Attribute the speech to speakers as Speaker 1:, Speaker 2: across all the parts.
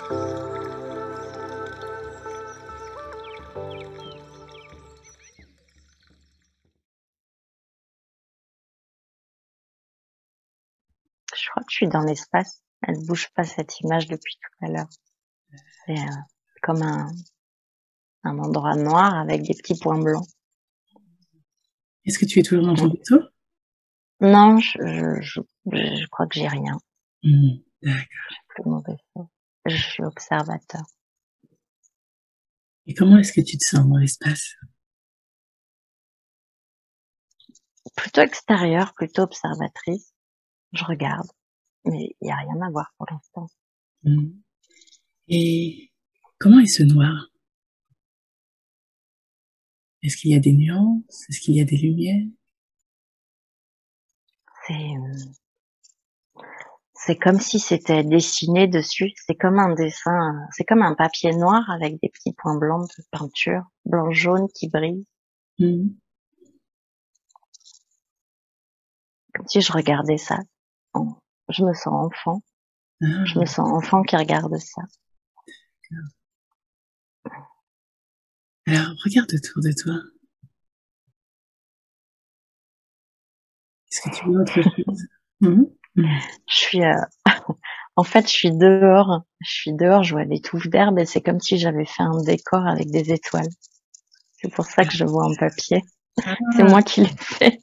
Speaker 1: Je crois que je suis dans l'espace. Elle bouge pas cette image depuis tout à l'heure. C'est comme un endroit noir avec des petits points blancs.
Speaker 2: Est-ce que tu es toujours dans ton vaisseau?
Speaker 1: Non, je crois que j'ai rien.
Speaker 2: D'accord.
Speaker 1: J'ai plus mon vaisseau. Je suis observateur.
Speaker 2: Et comment est-ce que tu te sens dans l'espace?
Speaker 1: Plutôt extérieure, plutôt observatrice. Je regarde, mais il n'y a rien à voir pour l'instant.
Speaker 2: Et comment est ce noir? Est-ce qu'il y a des nuances? Est-ce qu'il y a des lumières?
Speaker 1: C'est comme si c'était dessiné dessus. C'est comme un dessin, c'est comme un papier noir avec des petits points blancs de peinture, blanc-jaune qui brillent. Comme si je regardais ça. Je me sens enfant. Je me sens enfant qui regarde ça.
Speaker 2: Alors, regarde autour de toi. Est-ce que tu vois autre chose?
Speaker 1: Je suis, en fait, je suis dehors. Je vois des touffes d'herbe et c'est comme si j'avais fait un décor avec des étoiles. C'est pour ça que je vois un papier. C'est moi qui l'ai fait.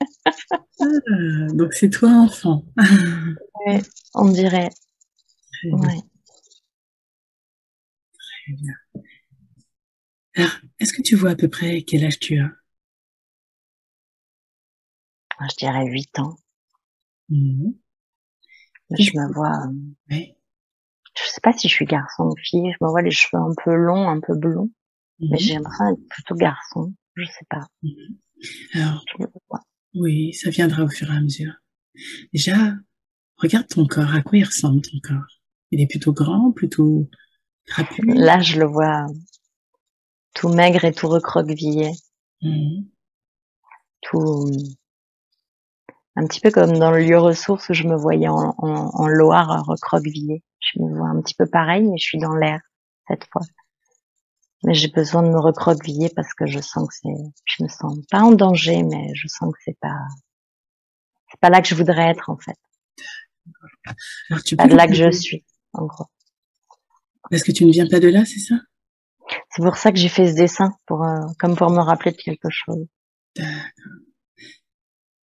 Speaker 2: Donc c'est toi enfant.
Speaker 1: Ouais, on dirait.
Speaker 2: Très bien.
Speaker 1: Ouais.
Speaker 2: Très bien. Alors, est-ce que tu vois à peu près quel âge tu as?
Speaker 1: Je dirais 8 ans.
Speaker 2: Qu'est-ce
Speaker 1: Je me vois,
Speaker 2: ouais.
Speaker 1: je sais pas si je suis garçon ou fille. Je me vois les cheveux un peu longs, un peu blonds. Mais j'ai l'impression d'être plutôt garçon. Je sais pas.
Speaker 2: Alors,
Speaker 1: Je me vois.
Speaker 2: oui, ça viendra au fur et à mesure. Déjà, regarde ton corps. À quoi il ressemble ton corps? Il est plutôt grand, plutôt trapu?
Speaker 1: Là, je le vois tout maigre et tout recroquevillé. Tout, un petit peu comme dans le lieu ressource où je me voyais en Loire recroquevillée. Je me vois un petit peu pareil, mais je suis dans l'air cette fois. Mais j'ai besoin de me recroqueviller parce que je sens que je me sens pas en danger, mais je sens que c'est pas là que je voudrais être, en fait.
Speaker 2: Alors, tu
Speaker 1: Pas
Speaker 2: peux
Speaker 1: de là que je suis, en gros.
Speaker 2: Parce que tu ne viens pas de là, c'est ça?
Speaker 1: C'est pour ça que j'ai fait ce dessin, comme pour me rappeler de quelque chose.
Speaker 2: D'accord.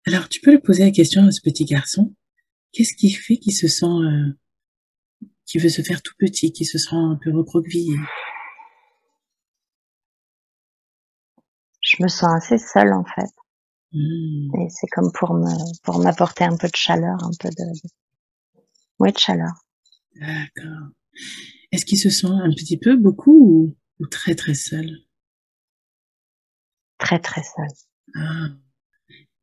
Speaker 2: Alors, tu peux lui poser la question à ce petit garçon. Qu'est-ce qui fait qu'il se sent, qu'il veut se faire tout petit, qu'il se sent un peu recroquevillé?
Speaker 1: Je me sens assez seule, en fait. Et c'est comme pour m'apporter un peu de chaleur, de chaleur.
Speaker 2: D'accord. Est-ce qu'il se sent un petit peu, beaucoup ou très très seul?
Speaker 1: Très, très seule.
Speaker 2: Ah.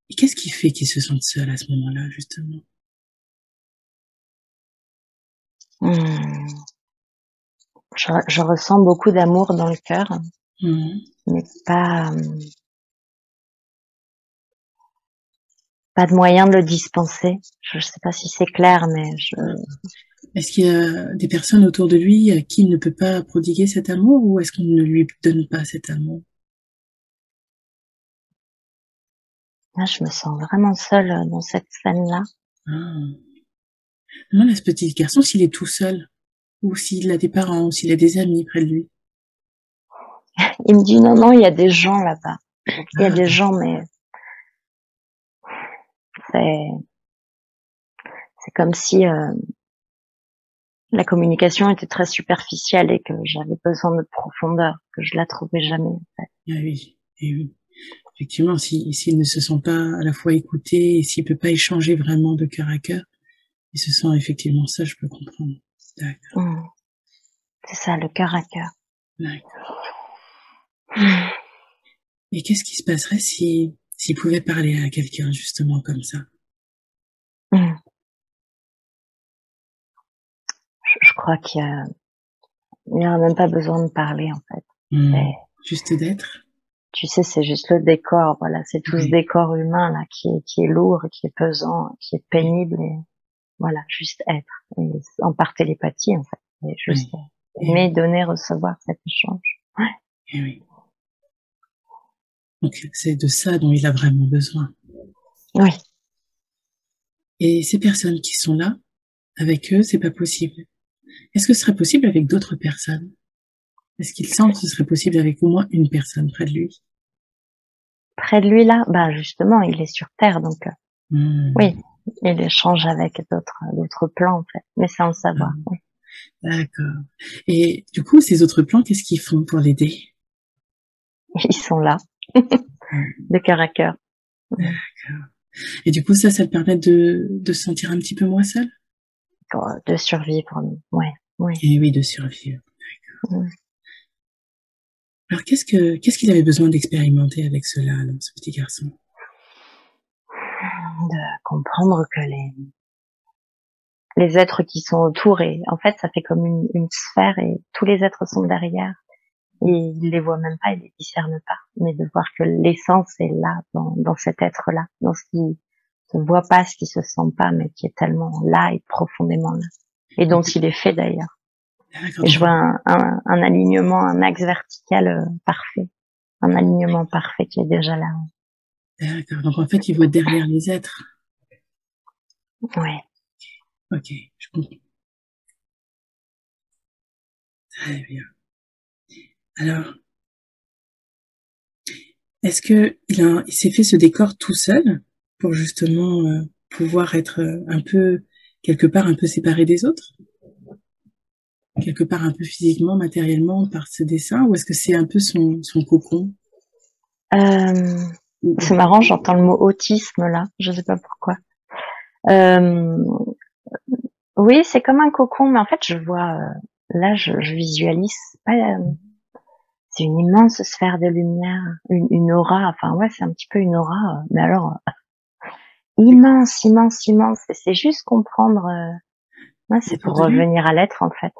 Speaker 2: Et qu'est-ce qui fait qu'il se sente seul à ce moment-là, justement?
Speaker 1: Je ressens beaucoup d'amour dans le cœur, mais pas de moyen de le dispenser. Je sais pas si c'est clair, mais
Speaker 2: Est-ce qu'il y a des personnes autour de lui à qui il ne peut pas prodiguer cet amour ou est-ce qu'on ne lui donne pas cet amour?
Speaker 1: là, je me sens vraiment seule dans cette scène-là.
Speaker 2: Demande à ce petit garçon s'il est tout seul ou s'il a des parents ou s'il a des amis près de lui.
Speaker 1: Il me dit non, il y a des gens là-bas. Il y a des gens, mais c'est comme si la communication était très superficielle et que j'avais besoin de profondeur, que je la trouvais jamais, en fait.
Speaker 2: Ah oui, et oui. Effectivement, s'il ne se sent pas à la fois écouté et s'il peut pas échanger vraiment de cœur à cœur, il se sent effectivement ça, je peux comprendre. D'accord.
Speaker 1: C'est ça, le cœur à cœur.
Speaker 2: D'accord. Et qu'est-ce qui se passerait s'il pouvait parler à quelqu'un justement comme ça?
Speaker 1: Je crois qu'il y a même pas besoin de parler, en fait.
Speaker 2: Juste d'être.
Speaker 1: Tu sais, c'est juste le décor, voilà, c'est tout ce décor humain là qui est lourd, qui est pesant, qui est pénible, et voilà, juste être, et en par télépathie en fait, et juste Aimer, donner, recevoir cet échange. Ouais.
Speaker 2: Et oui. Donc, c'est de ça dont il a vraiment besoin.
Speaker 1: Oui.
Speaker 2: Et ces personnes qui sont là, avec eux, c'est pas possible. Est-ce que ce serait possible avec d'autres personnes? Est-ce qu'il semble que ce serait possible avec au moins une personne près de lui?
Speaker 1: Près de lui, là, bah, justement, il est sur Terre, donc, oui, il échange avec d'autres plans, en fait, mais sans le savoir. Oui.
Speaker 2: D'accord. Et du coup, ces autres plans, qu'est-ce qu'ils font pour l'aider?
Speaker 1: Ils sont là, de cœur à cœur.
Speaker 2: D'accord. Et du coup, ça te permet de se sentir un petit peu moins seul?
Speaker 1: De survivre, ouais, oui.
Speaker 2: Et oui, de survivre. D'accord. Alors, qu'est-ce qu'il avait besoin d'expérimenter avec cela, alors, ce petit garçon?
Speaker 1: De comprendre que les êtres qui sont autour, et en fait, ça fait comme une sphère, et tous les êtres sont derrière, et il les voit même pas, il les discerne pas, mais de voir que l'essence est là, dans cet être-là, dans ce qui se voit pas, ce qui se sent pas, mais qui est tellement là et profondément là, et dont il est fait d'ailleurs. Et je vois un alignement, un axe vertical parfait, un alignement parfait qui est déjà là.
Speaker 2: D'accord. Donc en fait, il voit derrière les êtres.
Speaker 1: Ouais.
Speaker 2: Ok, je comprends. Très bien. Alors, est-ce que il s'est fait ce décor tout seul pour justement pouvoir être un peu, quelque part, un peu séparé des autres? Quelque part un peu physiquement, matériellement, par ce dessin, ou est-ce que c'est un peu son cocon?
Speaker 1: C'est marrant, j'entends le mot autisme là, je sais pas pourquoi. Oui, c'est comme un cocon, mais en fait, je vois, là, je visualise pas. C'est une immense sphère de lumière, une aura. Enfin, ouais, c'est un petit peu une aura, mais alors immense, immense, immense. Et c'est juste comprendre. Ouais, c'est pour revenir à l'être en fait.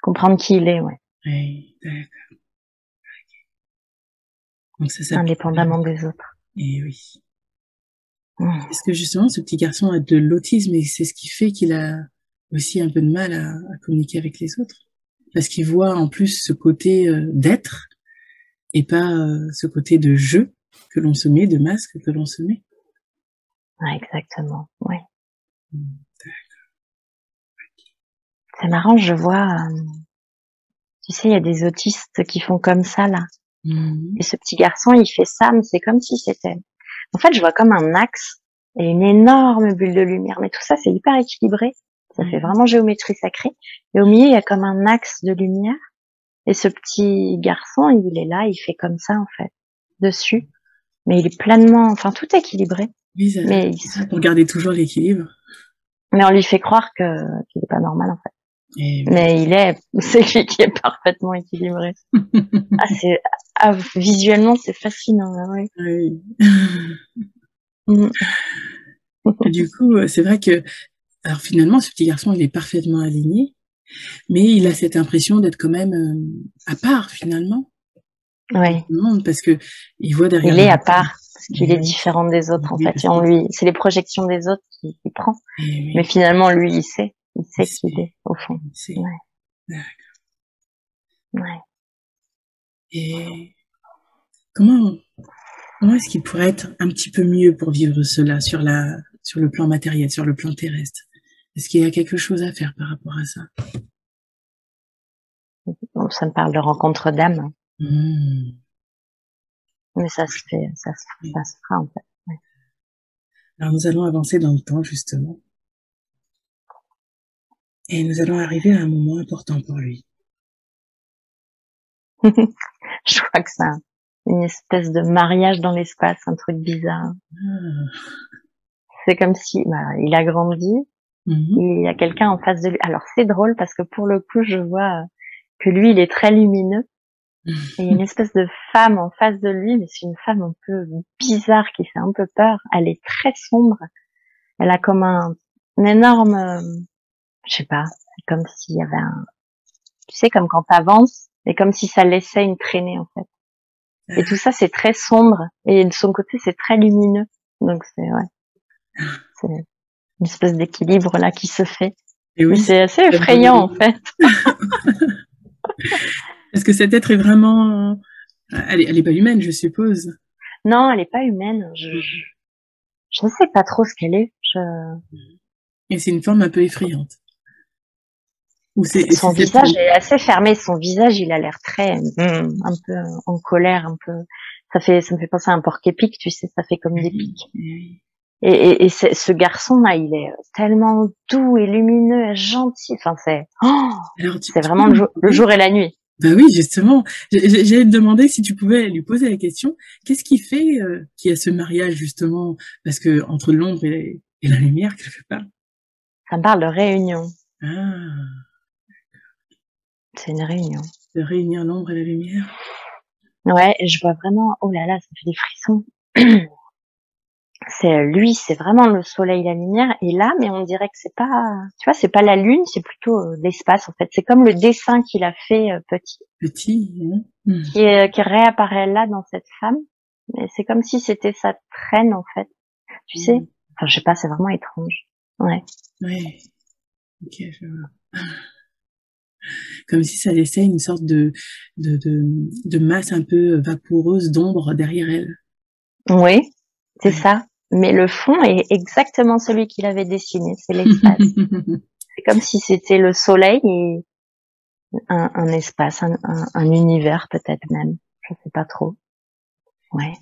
Speaker 1: Comprendre qui il est, ouais.
Speaker 2: Oui, d'accord. Donc ça
Speaker 1: Indépendamment des autres.
Speaker 2: Et oui. Est-ce que justement ce petit garçon a de l'autisme et c'est ce qui fait qu'il a aussi un peu de mal à communiquer avec les autres? Parce qu'il voit en plus ce côté d'être et pas ce côté de jeu que l'on se met, de masque que l'on se met.
Speaker 1: Ouais, exactement, ouais. C'est marrant, je vois, tu sais, il y a des autistes qui font comme ça, là. Et ce petit garçon, il fait ça, mais c'est comme si c'était... En fait, je vois comme un axe et une énorme bulle de lumière. Mais tout ça, c'est hyper équilibré. Ça fait vraiment géométrie sacrée. Et au milieu, il y a comme un axe de lumière. Et ce petit garçon, il est là, il fait comme ça, en fait, dessus. Mais il est pleinement... Enfin, tout est équilibré.
Speaker 2: Oui,
Speaker 1: mais
Speaker 2: pour garder toujours l'équilibre.
Speaker 1: Mais on lui fait croire qu'il est pas normal, en fait.
Speaker 2: Oui.
Speaker 1: Mais c'est lui qui est parfaitement équilibré. Visuellement, c'est fascinant, oui.
Speaker 2: Oui. Du coup, c'est vrai que, alors finalement, ce petit garçon, il est parfaitement aligné, mais il a cette impression d'être quand même à part finalement.
Speaker 1: Oui.
Speaker 2: Parce que il voit derrière.
Speaker 1: Il est à part, parce qu'il est différent des autres, en fait. Et c'est les projections des autres qu'il prend. Mais finalement, lui, il sait qu'il est, au fond. Ouais.
Speaker 2: D'accord.
Speaker 1: Ouais.
Speaker 2: Et comment est-ce qu'il pourrait être un petit peu mieux pour vivre cela sur le plan matériel, sur le plan terrestre? Est-ce qu'il y a quelque chose à faire par rapport à ça?
Speaker 1: Ça me parle de rencontre d'âme. Mais ça se fera, en fait. Ouais.
Speaker 2: Alors, nous allons avancer dans le temps, justement. Et nous allons arriver à un moment important pour lui.
Speaker 1: Je crois que c'est une espèce de mariage dans l'espace, un truc bizarre. C'est comme si, il a grandi, il y a quelqu'un en face de lui. Alors, c'est drôle parce que pour le coup, je vois que lui, il est très lumineux. Et il y a une espèce de femme en face de lui, mais c'est une femme un peu bizarre qui fait un peu peur. Elle est très sombre. Elle a comme un énorme, je sais pas, c'est comme s'il y avait tu sais, comme quand t'avances, et comme si ça laissait une traînée, en fait. Et tout ça, c'est très sombre. Et de son côté, c'est très lumineux. Donc c'est une espèce d'équilibre là qui se fait.
Speaker 2: Et
Speaker 1: Mais
Speaker 2: oui,
Speaker 1: c'est assez effrayant, en fait.
Speaker 2: parce que cet être est vraiment, elle est pas humaine, je suppose.
Speaker 1: Non, elle est pas humaine. Je ne sais pas trop ce qu'elle est.
Speaker 2: Et c'est une forme un peu effrayante. Ou c'est
Speaker 1: Son
Speaker 2: cette
Speaker 1: visage
Speaker 2: forme.
Speaker 1: est assez fermé. Son visage, il a l'air très, un peu en colère, un peu. Ça me fait penser à un porc-épic, tu sais, ça fait comme des
Speaker 2: Oui,
Speaker 1: pics.
Speaker 2: oui.
Speaker 1: Et ce garçon-là, il est tellement doux et lumineux et gentil. Enfin,
Speaker 2: Alors,
Speaker 1: c'est
Speaker 2: tu peux
Speaker 1: vraiment
Speaker 2: lui
Speaker 1: le
Speaker 2: demander.
Speaker 1: jour et la nuit.
Speaker 2: Bah oui, justement. J'allais te demander si tu pouvais lui poser la question. Qu'est-ce qui fait qu'il y a ce mariage, justement? Parce que entre l'ombre et la lumière, quelque part.
Speaker 1: Ça me parle de réunion.
Speaker 2: Ah,
Speaker 1: C'est une réunion.
Speaker 2: de réunir l'ombre et la lumière.
Speaker 1: Ouais, et je vois vraiment, oh là là, ça fait des frissons. C'est lui, c'est vraiment le soleil, la lumière. Et là, mais on dirait que c'est pas, tu vois, c'est pas la lune, c'est plutôt l'espace en fait. C'est comme le dessin qu'il a fait petit,
Speaker 2: Petit, hein. Hmm.
Speaker 1: qui réapparaît là dans cette femme. Mais c'est comme si c'était sa traîne en fait. Tu sais.
Speaker 2: Hmm.
Speaker 1: Enfin, je sais pas, c'est vraiment étrange. Ouais.
Speaker 2: Ouais, ok, je vois. Comme si ça laissait une sorte de masse un peu vaporeuse d'ombre derrière elle.
Speaker 1: Oui, c'est
Speaker 2: Ouais.
Speaker 1: ça. Mais le fond est exactement celui qu'il avait dessiné, c'est l'espace. C'est comme si c'était le soleil et un espace, un univers peut-être même. Je sais pas trop. Ouais.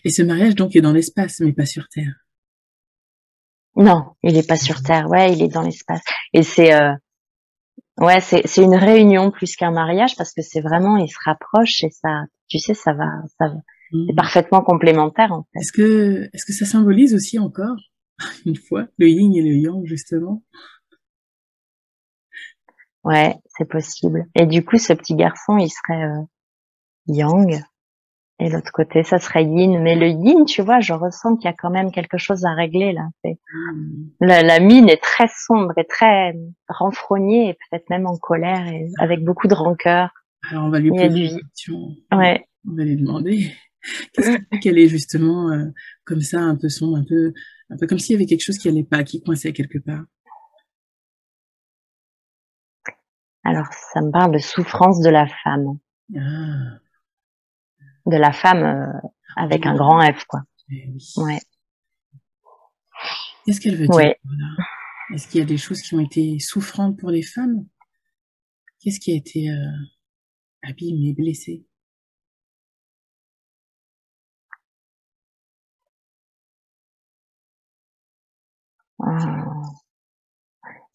Speaker 2: Et ce mariage, donc, est dans l'espace, mais pas sur Terre.
Speaker 1: Non, il est pas sur Terre. Ouais, il est dans l'espace. Et ouais, c'est une réunion plus qu'un mariage parce que c'est vraiment, ils se rapprochent et ça, tu sais, ça va. C'est
Speaker 2: Hmm.
Speaker 1: parfaitement complémentaire en fait.
Speaker 2: Est-ce que ça symbolise aussi encore, une fois, le yin et le yang, justement?
Speaker 1: Ouais, c'est possible. Et du coup, ce petit garçon, il serait yang et l'autre côté, ça serait yin. Mais le yin, tu vois, je ressens qu'il y a quand même quelque chose à régler là.
Speaker 2: Hmm.
Speaker 1: La mine est très sombre et très renfrognée et peut-être même en colère et avec beaucoup de rancœur.
Speaker 2: Alors, on va lui
Speaker 1: Il y a
Speaker 2: poser
Speaker 1: du,
Speaker 2: une question.
Speaker 1: ouais.
Speaker 2: On va lui demander. Qu'est-ce qui fait qu'elle est justement comme ça, un peu sombre, un peu comme s'il y avait quelque chose qui allait pas, qui coinçait quelque part.
Speaker 1: Alors, ça me parle de souffrance
Speaker 2: Ah,
Speaker 1: de la femme
Speaker 2: en
Speaker 1: avec un
Speaker 2: général,
Speaker 1: grand F, quoi.
Speaker 2: eh oui.
Speaker 1: Ouais,
Speaker 2: Qu'est-ce qu'elle veut dire
Speaker 1: ouais.
Speaker 2: voilà. Est-ce qu'il y a des choses qui ont été souffrantes pour les femmes? Qu'est-ce qui a été abîmé, blessé?
Speaker 1: Euh,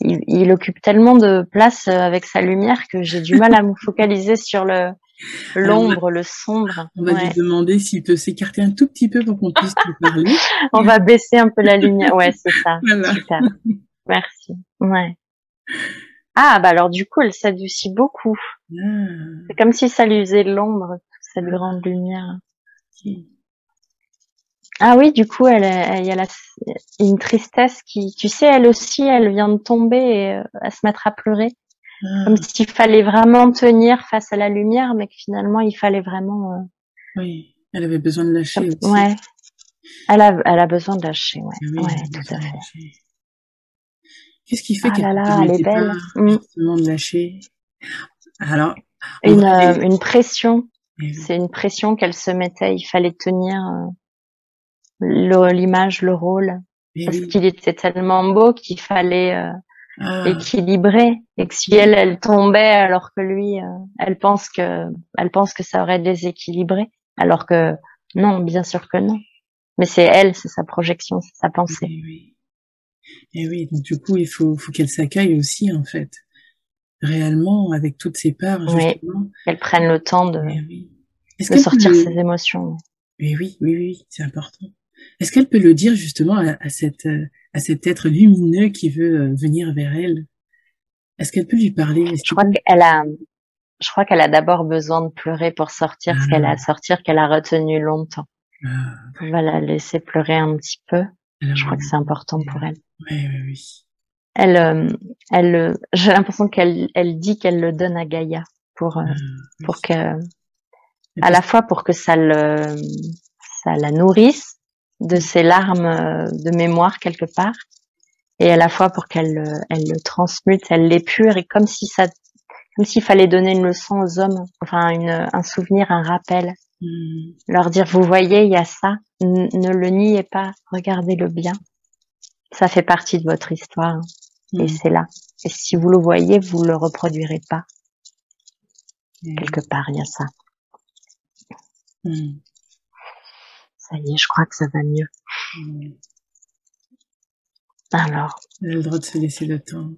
Speaker 1: il occupe tellement de place avec sa lumière que j'ai du mal à me focaliser sur
Speaker 2: Alors,
Speaker 1: l'ombre, le sombre.
Speaker 2: on va lui
Speaker 1: Ouais.
Speaker 2: demander s'il peut s'écarter un tout petit peu pour qu'on puisse lui parler.
Speaker 1: On va baisser un peu la lumière. Ouais, c'est ça.
Speaker 2: Voilà.
Speaker 1: Super. Merci. Ouais. Ah, bah alors du coup, elle s'adoucit beaucoup.
Speaker 2: Ah,
Speaker 1: C'est comme si ça lui faisait de l'ombre, toute cette
Speaker 2: ah,
Speaker 1: grande lumière.
Speaker 2: ok.
Speaker 1: Ah oui, du coup, il y a une tristesse qui, tu sais, elle aussi, elle vient de tomber et à se mettre à pleurer. Comme
Speaker 2: Ah,
Speaker 1: s'il fallait vraiment tenir face à la lumière, mais que finalement, il fallait vraiment,
Speaker 2: oui, elle avait besoin de lâcher aussi.
Speaker 1: ouais, elle a besoin de lâcher, ouais,
Speaker 2: Ah oui,
Speaker 1: ouais,
Speaker 2: elle avait
Speaker 1: tout à
Speaker 2: besoin de
Speaker 1: fait.
Speaker 2: lâcher. Qu'est-ce qui fait
Speaker 1: Ah
Speaker 2: qu'elle
Speaker 1: là
Speaker 2: ne
Speaker 1: là, elle est
Speaker 2: permettait
Speaker 1: belle.
Speaker 2: pas
Speaker 1: Mm.
Speaker 2: justement de lâcher? Alors, on va aller.
Speaker 1: Une pression.
Speaker 2: Eh oui.
Speaker 1: C'est une pression qu'elle se mettait. Il fallait tenir l'image, le rôle,
Speaker 2: Eh
Speaker 1: parce
Speaker 2: oui.
Speaker 1: qu'il était tellement beau qu'il fallait
Speaker 2: Ah,
Speaker 1: équilibrer et que si elle tombait alors que lui elle pense que ça aurait déséquilibré alors que non, bien sûr que non, mais c'est elle, c'est sa projection, c'est sa
Speaker 2: eh
Speaker 1: pensée.
Speaker 2: oui. Eh oui. Donc du coup, faut qu'elle s'accueille aussi en fait, réellement avec toutes ses parts
Speaker 1: Oui,
Speaker 2: justement.
Speaker 1: qu'elle prenne le temps
Speaker 2: Eh oui. Est-ce
Speaker 1: de
Speaker 2: qu'elle peut
Speaker 1: sortir ses
Speaker 2: le.
Speaker 1: émotions.
Speaker 2: Eh oui, oui, oui, oui, c'est important. Est-ce qu'elle peut le dire justement à cet être lumineux qui veut venir vers elle? Est-ce qu'elle peut lui parler? Est-ce
Speaker 1: je
Speaker 2: qu'il
Speaker 1: crois
Speaker 2: peut.
Speaker 1: qu'elle a je crois qu'elle a d'abord besoin de pleurer pour sortir ce qu'elle a à
Speaker 2: Ah,
Speaker 1: sortir, qu'elle a retenu longtemps.
Speaker 2: ah,
Speaker 1: On va la laisser pleurer un petit peu. Je
Speaker 2: alors,
Speaker 1: crois que c'est important pour elle.
Speaker 2: ouais, ouais, oui.
Speaker 1: Elle, j'ai l'impression qu'elle dit qu'elle le donne à Gaïa
Speaker 2: Ah, oui.
Speaker 1: pour que,
Speaker 2: Et
Speaker 1: à
Speaker 2: parce
Speaker 1: la fois pour que ça la nourrisse de
Speaker 2: que.
Speaker 1: ses larmes de mémoire quelque part, et à la fois pour qu'elle le transmute, elle l'épure, et comme s'il fallait donner une leçon aux hommes, enfin un souvenir, un rappel, leur dire, vous voyez, il y a ça, ne le niez pas, regardez-le bien, ça fait partie de votre histoire, et c'est là. Et si vous le voyez, vous le reproduirez pas. Quelque part, il y a ça. Ça y est, je crois que ça va mieux. Alors.
Speaker 2: Elle a le droit de se laisser le temps.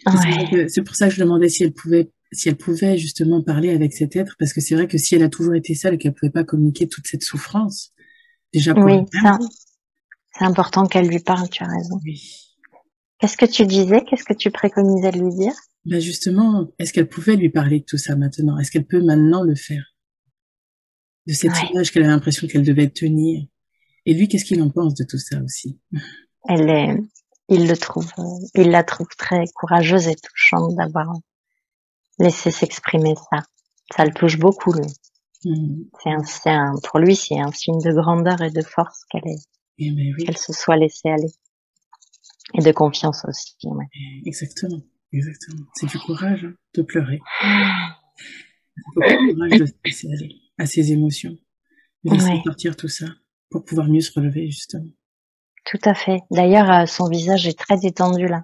Speaker 1: Ouais.
Speaker 2: C'est pour ça que je demandais si elle pouvait justement parler avec cet être, parce que c'est vrai que si elle a toujours été seule et qu'elle pouvait pas communiquer toute cette souffrance, déjà pour
Speaker 1: oui,
Speaker 2: elle-même.
Speaker 1: C'est important qu'elle lui parle, tu as raison.
Speaker 2: Oui.
Speaker 1: Qu'est-ce que tu disais? Qu'est-ce que tu préconisais de lui dire?
Speaker 2: Ben justement, est-ce qu'elle pouvait lui parler de tout ça maintenant? Est-ce qu'elle peut maintenant le faire? De cette image qu'elle a l'impression qu'elle devait tenir. Et lui, qu'est-ce qu'il en pense de tout ça aussi?
Speaker 1: Il la trouve très courageuse et touchante d'avoir laissé s'exprimer ça. Ça le touche beaucoup, lui. Pour lui, c'est un signe de grandeur et de force qu'elle se soit laissée aller. Et de confiance aussi, ouais.
Speaker 2: Exactement. C'est du courage, hein, de pleurer. Beaucoup de courage de se laisser aller à ses émotions. De laisser sortir tout ça pour pouvoir mieux se relever, justement.
Speaker 1: Tout à fait. D'ailleurs, son visage est très détendu, là.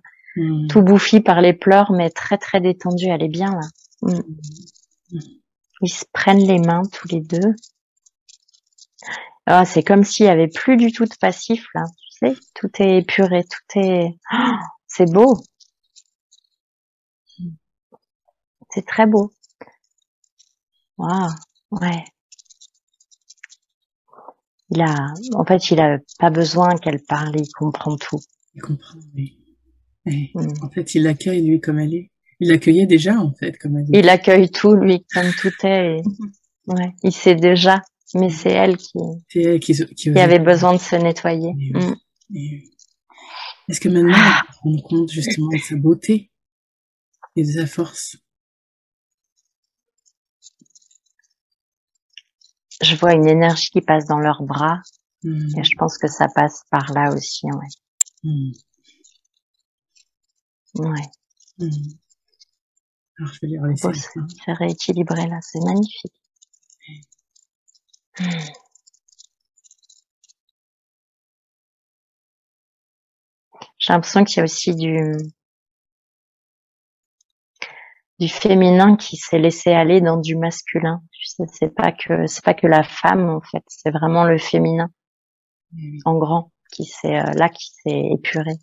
Speaker 1: Tout bouffi par les pleurs, mais très, très détendu. Elle est bien, là. Ils se prennent les mains, tous les deux. Ah, c'est comme s'il y avait plus du tout de passif, là. Tu sais, tout est épuré, tout est... Oh, c'est beau. C'est très beau. Waouh, ouais. En fait, il a pas besoin qu'elle parle, il comprend tout.
Speaker 2: Il comprend, oui. En fait, il l'accueille, lui, comme elle est. Il l'accueillait déjà, en fait, comme elle est.
Speaker 1: Il accueille tout, lui, comme tout est. Ouais, il sait déjà, mais c'est elle qui avait besoin de se nettoyer.
Speaker 2: Est-ce que maintenant, elle se rend compte, justement, de sa beauté et de sa force?
Speaker 1: Je vois une énergie qui passe dans leurs bras, et je pense que ça passe par là aussi, ouais. Ouais.
Speaker 2: Alors, je vais lui relaisser ça.
Speaker 1: C'est rééquilibré là, c'est magnifique. J'ai l'impression qu'il y a aussi du féminin qui s'est laissé aller dans du masculin. Tu sais, c'est pas que la femme, en fait, c'est vraiment le féminin en grand qui s'est épuré.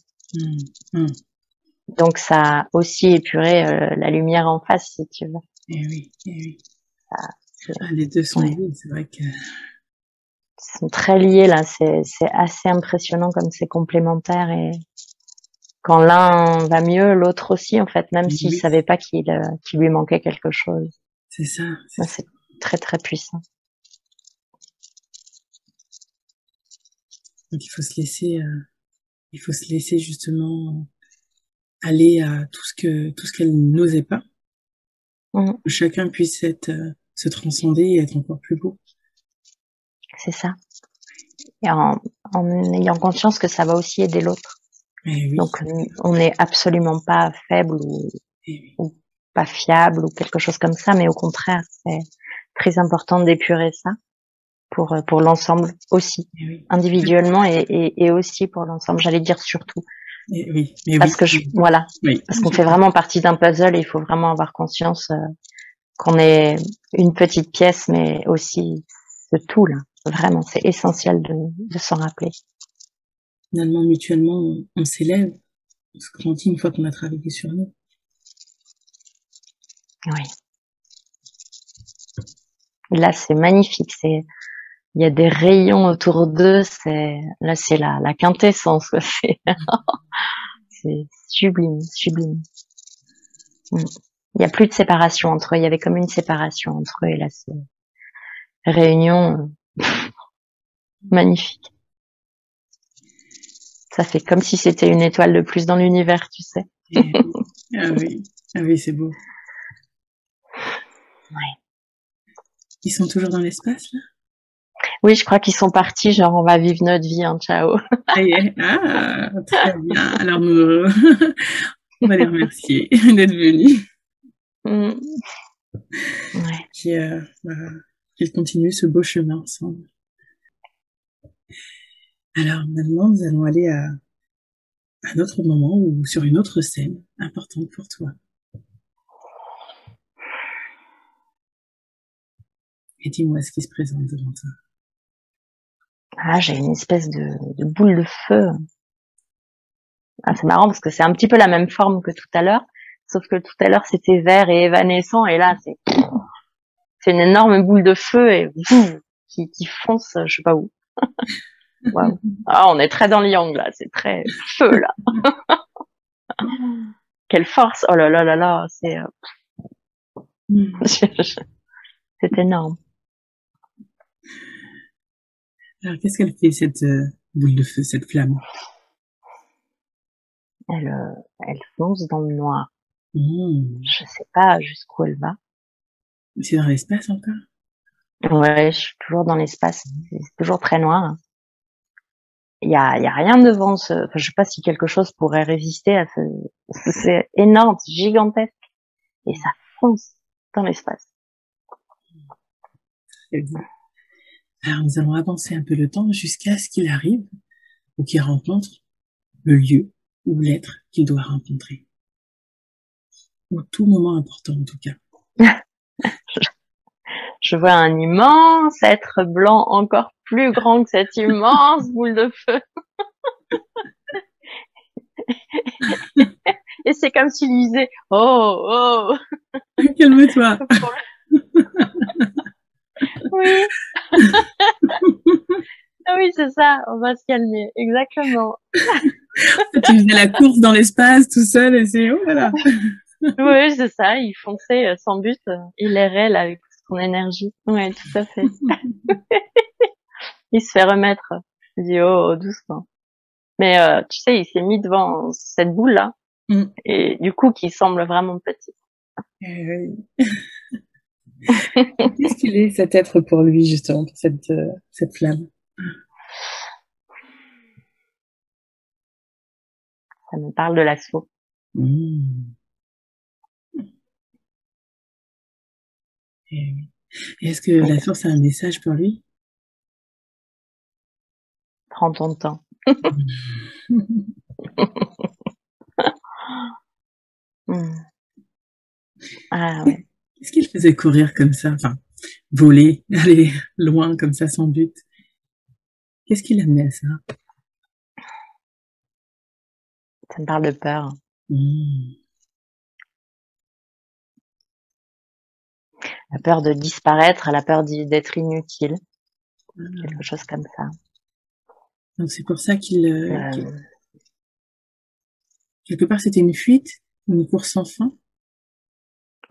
Speaker 1: Donc ça a aussi épuré la lumière en face, si tu veux.
Speaker 2: Oui. Les deux sont liés, c'est vrai que...
Speaker 1: Ils sont très liés là, c'est assez impressionnant comme c'est complémentaire, et quand l'un va mieux, l'autre aussi, en fait, même s'il savait pas qu'il lui manquait quelque chose.
Speaker 2: C'est ça.
Speaker 1: C'est très très puissant.
Speaker 2: Donc il faut se laisser justement aller à tout ce qu'elle n'osait pas. Que chacun puisse se transcender et être encore plus beau.
Speaker 1: C'est ça. Et en ayant conscience que ça va aussi aider l'autre. Donc on n'est absolument pas faible ou pas fiable ou quelque chose comme ça, mais au contraire, c'est très important d'épurer ça pour l'ensemble aussi, individuellement et aussi pour l'ensemble. J'allais dire surtout. Parce que parce qu'on fait vraiment partie d'un puzzle et il faut vraiment avoir conscience qu'on est une petite pièce, mais aussi de tout là. Vraiment, c'est essentiel de s'en rappeler.
Speaker 2: Finalement, mutuellement, on s'élève, on se grandit une fois qu'on a travaillé sur nous.
Speaker 1: Oui. Et là, c'est magnifique. Il y a des rayons autour d'eux. Là, c'est la quintessence. C'est sublime. Il n'y a plus de séparation entre eux. Il y avait comme une séparation entre eux. Et là, c'est réunion magnifique. Ça fait comme si c'était une étoile de plus dans l'univers, tu sais.
Speaker 2: Ah oui, c'est beau.
Speaker 1: Ouais.
Speaker 2: Ils sont toujours dans l'espace, là?
Speaker 1: Oui, je crois qu'ils sont partis, genre on va vivre notre vie, hein, ciao.
Speaker 2: Ça y est. Ah, très bien. Alors, on va les remercier d'être venus.
Speaker 1: Mm. Ouais.
Speaker 2: Puis, voilà, qu'ils continuent ce beau chemin ensemble. Alors, maintenant, nous allons aller à un autre moment ou sur une autre scène importante pour toi. Et dis-moi ce qui se présente devant toi.
Speaker 1: Ah, j'ai une espèce de boule de feu. Ah, c'est marrant parce que c'est un petit peu la même forme que tout à l'heure, sauf que tout à l'heure c'était vert et évanescent et là c'est une énorme boule de feu et qui fonce, je sais pas où. Wow. Ah, on est très dans le yang là, c'est très feu là. Quelle force! Oh là là là là, c'est c'est énorme.
Speaker 2: Alors, qu'est-ce qu'elle fait, cette boule de feu, cette flamme?
Speaker 1: Elle fonce dans le noir.
Speaker 2: Mmh.
Speaker 1: Je sais pas jusqu'où elle va.
Speaker 2: C'est dans l'espace encore?
Speaker 1: Ouais, je suis toujours dans l'espace. C'est toujours très noir. Il y a rien devant enfin, je sais pas si quelque chose pourrait résister à c'est énorme, c'est gigantesque. Et ça fonce dans l'espace.
Speaker 2: Alors, nous allons avancer un peu le temps jusqu'à ce qu'il arrive ou qu'il rencontre le lieu ou l'être qu'il doit rencontrer. Ou tout moment important, en tout cas.
Speaker 1: Je vois un immense être blanc encore plus grand que cette immense boule de feu. Et c'est comme s'il disait, oh, oh.
Speaker 2: Calme-toi.
Speaker 1: Oui. Ah oui, c'est ça, on va se calmer, exactement.
Speaker 2: Tu faisais la course dans l'espace tout seul et c'est, oh voilà.
Speaker 1: Oui, c'est ça, il fonçait sans but, il errait là avec son énergie. Ouais, tout à fait. Il se fait remettre. Il dit, oh, doucement. Mais tu sais, il s'est mis devant cette boule-là, et du coup, qui semble vraiment petit.
Speaker 2: Qu'est-ce qu'il est, cet être pour lui, justement, pour cette flamme?
Speaker 1: Ça me parle de l'assaut.
Speaker 2: Mmh. Et est-ce que la source a un message pour lui?
Speaker 1: Prends ton temps. Ah ouais.
Speaker 2: Qu'est-ce qu'il faisait courir comme ça, enfin, voler, aller loin comme ça sans but? Qu'est-ce qui l'amenait à ça?
Speaker 1: Ça me parle de peur. La peur de disparaître, la peur d'être inutile. Quelque chose comme ça.
Speaker 2: Donc c'est pour ça quelque part c'était une fuite, une course sans fin.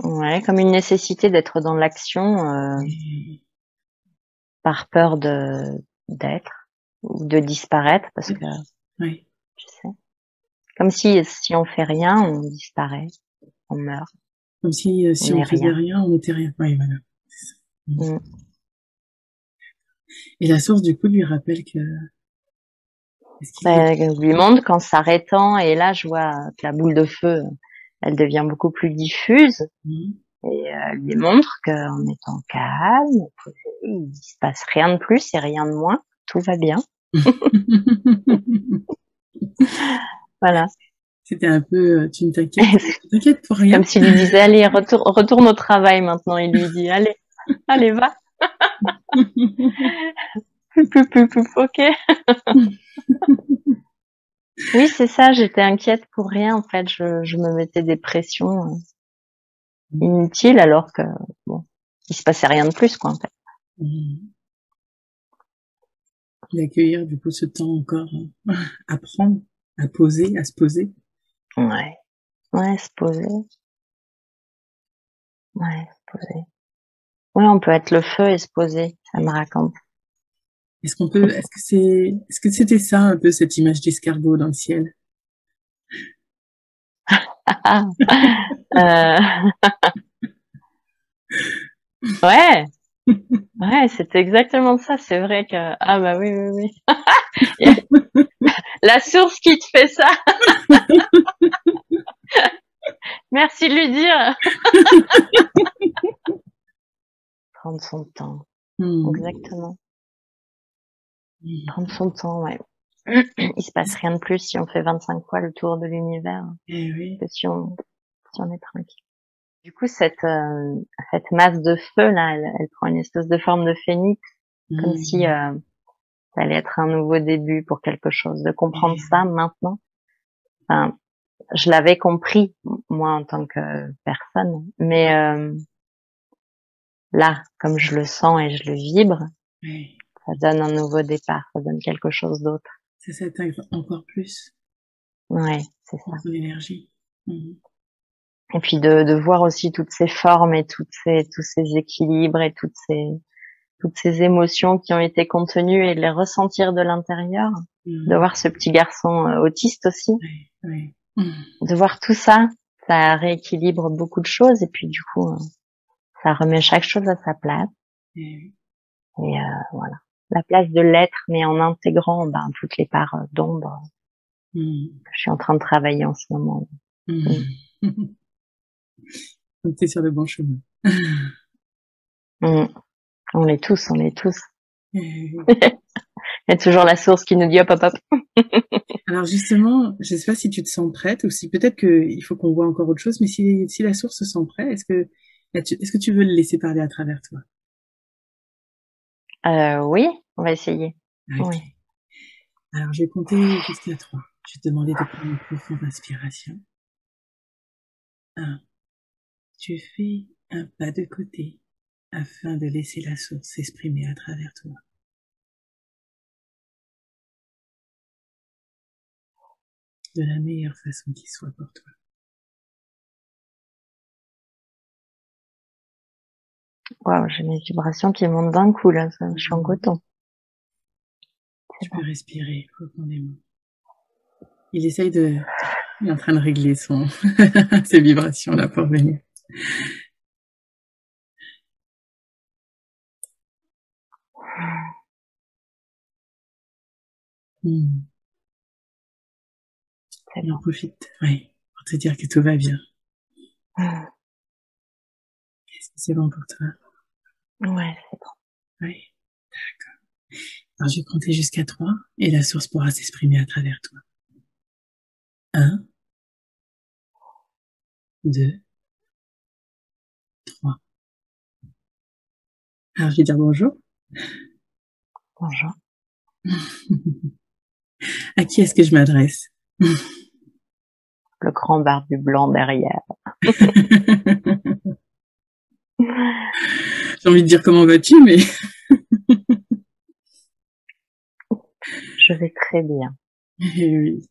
Speaker 1: Ouais, comme une nécessité d'être dans l'action par peur d'être ou de disparaître parce que tu sais, comme si on fait rien, on disparaît, on meurt.
Speaker 2: Comme si on faisait rien, on n'était rien. Oui, voilà. Et la source du coup lui rappelle que
Speaker 1: lui montre qu'en s'arrêtant, et là je vois que la boule de feu, elle devient beaucoup plus diffuse, et lui montre qu'en étant calme, posé, il se passe rien de plus et rien de moins, tout va bien. Voilà.
Speaker 2: C'était un peu, tu ne t'inquiètes pour rien.
Speaker 1: Comme s'il lui disait, allez, retourne au travail maintenant. Il lui dit, allez, va. Ok. Oui, c'est ça, j'étais inquiète pour rien, en fait. Je me mettais des pressions inutiles alors que, bon, il se passait rien de plus, quoi, en fait.
Speaker 2: D'accueillir, du coup, ce temps encore à prendre, à poser, à se poser.
Speaker 1: Ouais, se poser. Ouais, se poser. Oui, on peut être le feu et se poser, ça me raconte.
Speaker 2: Est-ce que c'était ça, un peu, cette image d'escargot dans le ciel?
Speaker 1: Ouais, Ouais, c'est exactement ça. C'est vrai que ah bah oui oui oui. La source qui te fait ça. Merci de lui dire. Prendre son temps. Exactement. Prendre son temps, ouais. Il se passe rien de plus si on fait 25 fois le tour de l'univers
Speaker 2: Eh oui.
Speaker 1: que si on est tranquille. Du coup, cette masse de feu là, elle prend une espèce de forme de phénix, comme si ça allait être un nouveau début pour quelque chose. De comprendre ça maintenant. Enfin, je l'avais compris moi en tant que personne, mais là, comme je le sens et je le vibre, ça donne un nouveau départ, ça donne quelque chose d'autre.
Speaker 2: Ça s'intègre encore plus.
Speaker 1: Ouais, c'est ça.
Speaker 2: Dans l'énergie.
Speaker 1: Et puis de voir aussi toutes ces formes et tous ces équilibres et toutes ces émotions qui ont été contenues et de les ressentir de l'intérieur. De voir ce petit garçon autiste aussi. De voir tout ça, ça rééquilibre beaucoup de choses et puis du coup, ça remet chaque chose à sa place. Et voilà. La place de l'être, mais en intégrant toutes les parts d'ombre que je suis en train de travailler en ce moment.
Speaker 2: T'es sur le bon chemin.
Speaker 1: On l'est tous, on l'est tous. Il y a toujours la source qui nous dit hop hop hop.
Speaker 2: Alors justement, je sais pas si tu te sens prête ou si peut-être qu'il faut qu'on voit encore autre chose, mais si la source se sent prête, est-ce que tu veux le laisser parler à travers toi?
Speaker 1: Oui, on va essayer.
Speaker 2: Okay.
Speaker 1: Oui.
Speaker 2: Alors je vais compter jusqu'à 3. Je vais te demander de prendre une profonde inspiration. 1. Tu fais un pas de côté afin de laisser la source s'exprimer à travers toi. De la meilleure façon qui soit pour toi.
Speaker 1: Waouh, j'ai mes vibrations qui montent d'un coup là, je suis en coton.
Speaker 2: Tu peux respirer profondément. Il est en train de régler ses vibrations là pour venir. Et on profite, oui, pour te dire que tout va bien. Est-ce que c'est bon pour toi?
Speaker 1: Ouais, c'est bon.
Speaker 2: Oui, d'accord. Alors je vais compter jusqu'à 3 et la source pourra s'exprimer à travers toi. 1, 2, 3. Alors je vais dire bonjour.
Speaker 1: Bonjour.
Speaker 2: À qui est-ce que je m'adresse?
Speaker 1: Le grand barbu blanc derrière.
Speaker 2: J'ai envie de dire comment vas-tu, mais...
Speaker 1: Je vais très bien.
Speaker 2: Eh oui.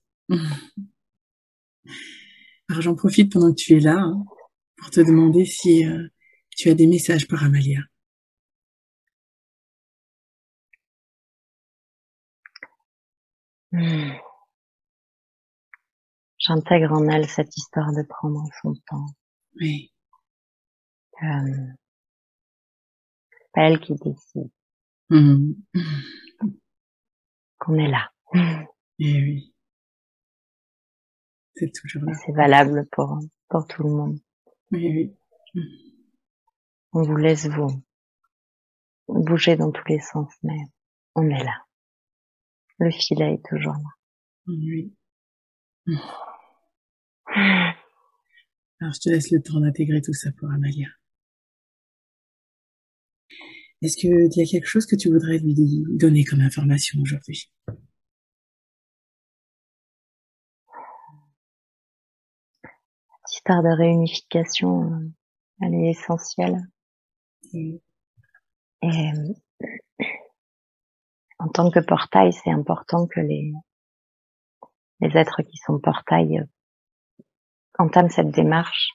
Speaker 2: Alors j'en profite pendant que tu es là pour te demander si tu as des messages pour Amalia.
Speaker 1: J'intègre en elle cette histoire de prendre son temps.
Speaker 2: Oui.
Speaker 1: C'est pas elle qui décide. Qu'on est là.
Speaker 2: Eh oui. C'est toujours là.
Speaker 1: C'est valable pour tout le monde.
Speaker 2: Oui, oui.
Speaker 1: On vous laisse vous bouger dans tous les sens, mais on est là. Le filet est toujours là.
Speaker 2: Oui. Alors, je te laisse le temps d'intégrer tout ça pour Amalia. Est-ce qu'il y a quelque chose que tu voudrais lui donner comme information aujourd'hui?
Speaker 1: Cette histoire de réunification, elle est essentielle. Et en tant que portail, c'est important que les êtres qui sont portail entament cette démarche.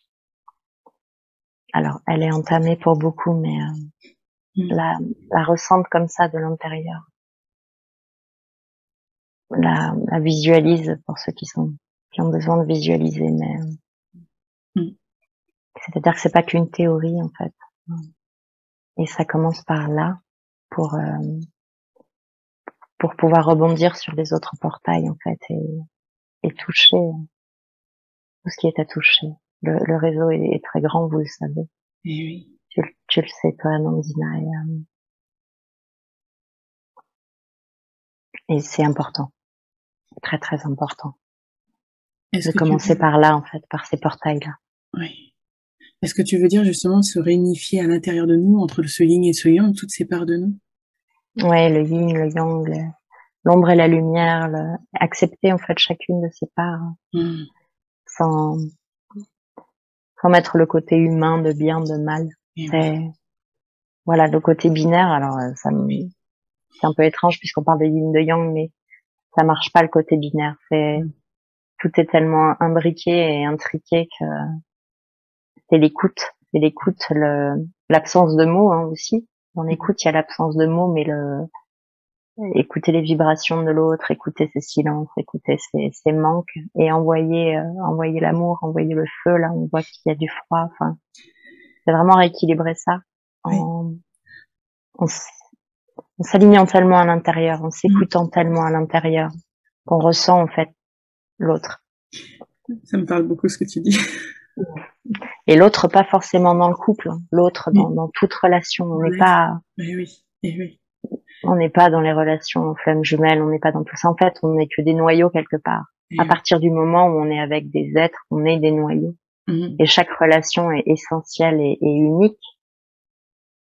Speaker 1: Alors, elle est entamée pour beaucoup, mais la ressentent comme ça de l'intérieur. La visualise pour ceux qui ont besoin de visualiser, mais c'est-à-dire que c'est pas qu'une théorie en fait. Et ça commence par là pour pouvoir rebondir sur les autres portails, en fait, et toucher tout ce qui est à toucher. Le réseau est très grand, vous le savez.
Speaker 2: Et oui.
Speaker 1: Tu le sais, toi, Nandina, et c'est important. Très, très important. De commencer par là, en fait, par ces portails-là.
Speaker 2: Oui. Est-ce que tu veux dire, justement, se réunifier à l'intérieur de nous, entre ce yin et ce yang, toutes ces parts de nous?
Speaker 1: Ouais, le yin, le yang, l'ombre et la lumière, accepter, en fait, chacune de ces parts, sans mettre le côté humain de bien, de mal. C'est, voilà, le côté binaire, alors, c'est un peu étrange puisqu'on parle de yin, de yang, mais ça marche pas le côté binaire. Tout est tellement imbriqué et intriqué que c'est l'écoute, l'absence de mots, hein, aussi. Dans l'écoute, il y a l'absence de mots, mais écouter les vibrations de l'autre, écouter ses silences, écouter ses manques, et envoyer l'amour, envoyer le feu, là, on voit qu'il y a du froid, enfin, c'est vraiment rééquilibrer ça, en s'alignant tellement à l'intérieur, en s'écoutant tellement à l'intérieur, qu'on ressent, en fait, l'autre.
Speaker 2: Ça me parle beaucoup ce que tu dis.
Speaker 1: Et l'autre, pas forcément dans le couple, hein. L'autre dans toute relation. On n'est pas, on n'est pas dans les relations flammes jumelles, on n'est pas dans tout ça. En fait, on n'est que des noyaux quelque part. À partir du moment où on est avec des êtres, on est des noyaux. Et chaque relation est essentielle et unique.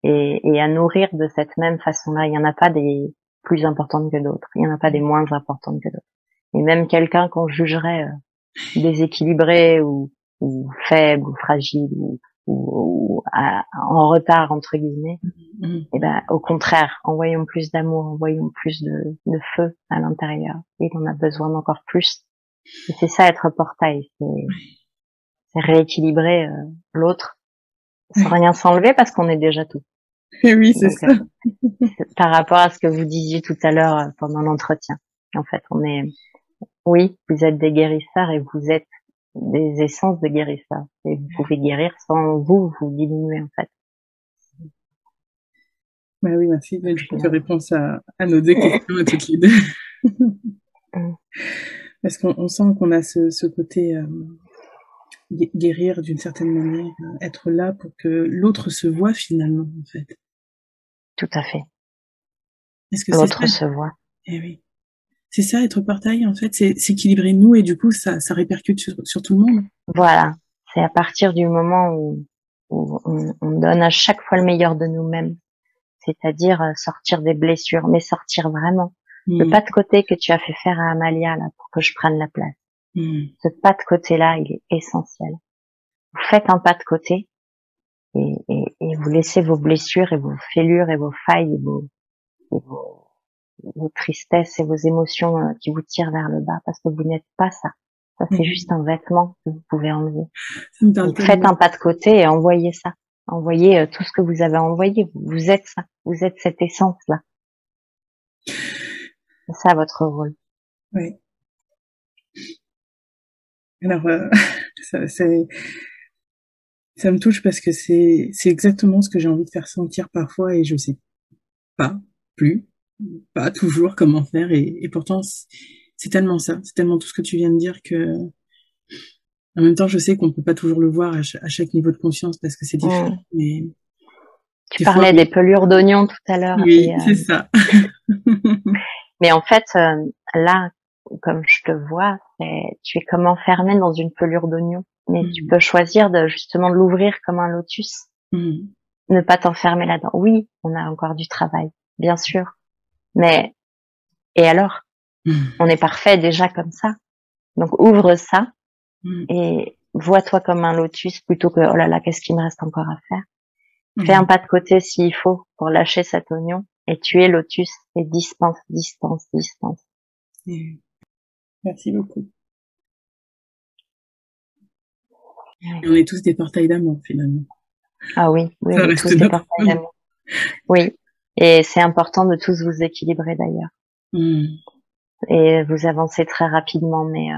Speaker 1: Et à nourrir de cette même façon-là. Il n'y en a pas des plus importantes que d'autres. Il n'y en a pas des moins importantes que d'autres. Et même quelqu'un qu'on jugerait déséquilibré ou faible ou fragile ou en retard, entre guillemets, et ben, au contraire, envoyons plus d'amour, envoyons plus de feu à l'intérieur. Il en a besoin d'encore plus. Et c'est ça, être portail. C'est rééquilibrer l'autre sans rien s'enlever, parce qu'on est déjà tout.
Speaker 2: Oui, c'est ça.
Speaker 1: Par rapport à ce que vous disiez tout à l'heure pendant l'entretien. En fait, oui, vous êtes des guérisseurs et vous êtes des essences de guérisseurs. Et vous pouvez guérir sans vous diminuer, en fait.
Speaker 2: Bah oui, merci. Tu réponds à nos deux questions, à toutes les deux. Parce qu'on sent qu'on a ce côté guérir d'une certaine manière, être là pour que l'autre se voit finalement, en fait.
Speaker 1: Tout à fait.
Speaker 2: Est-ce que
Speaker 1: l'autre se voit?
Speaker 2: Eh oui. C'est ça, être portail, en fait, c'est s'équilibrer nous, et du coup, ça répercute sur tout le monde.
Speaker 1: Voilà. C'est à partir du moment où on donne à chaque fois le meilleur de nous-mêmes. C'est-à-dire sortir des blessures, mais sortir vraiment. Le pas de côté que tu as fait faire à Amalia, là, pour que je prenne la place. Ce pas de côté-là, il est essentiel. Vous faites un pas de côté et vous laissez vos blessures et vos fêlures et vos failles et vos tristesses et vos émotions qui vous tirent vers le bas, parce que vous n'êtes pas ça. Ça, c'est juste un vêtement que vous pouvez enlever. Donc, faites un pas de côté et envoyez ça. Envoyez tout ce que vous avez envoyé. Vous êtes ça. Vous êtes cette essence-là. C'est ça votre rôle.
Speaker 2: Oui. Alors, ça me touche parce que c'est exactement ce que j'ai envie de faire sentir parfois, et je sais pas toujours comment faire, et pourtant c'est tellement ça, c'est tellement tout ce que tu viens de dire que en même temps je sais qu'on peut pas toujours le voir à chaque niveau de conscience parce que c'est différent. Mais
Speaker 1: tu parlais des pelures d'oignon tout à l'heure.
Speaker 2: Oui, c'est ça.
Speaker 1: Mais en fait, là, comme je te vois, tu es comme enfermé dans une pelure d'oignon. Mais tu peux choisir justement de l'ouvrir comme un lotus. Ne pas t'enfermer là-dedans. Oui, on a encore du travail, bien sûr. Mais, et alors? On est parfait déjà comme ça. Donc ouvre ça et vois-toi comme un lotus plutôt que, oh là là, qu'est-ce qu'il me reste encore à faire? Fais un pas de côté s'il faut pour lâcher cet oignon, et tu es lotus, et dispense.
Speaker 2: Merci beaucoup. Et on est tous des portails d'amour, finalement.
Speaker 1: Ah oui, on est tous des portails d'amour. Oui, et c'est important de tous vous équilibrer d'ailleurs. Et vous avancez très rapidement, mais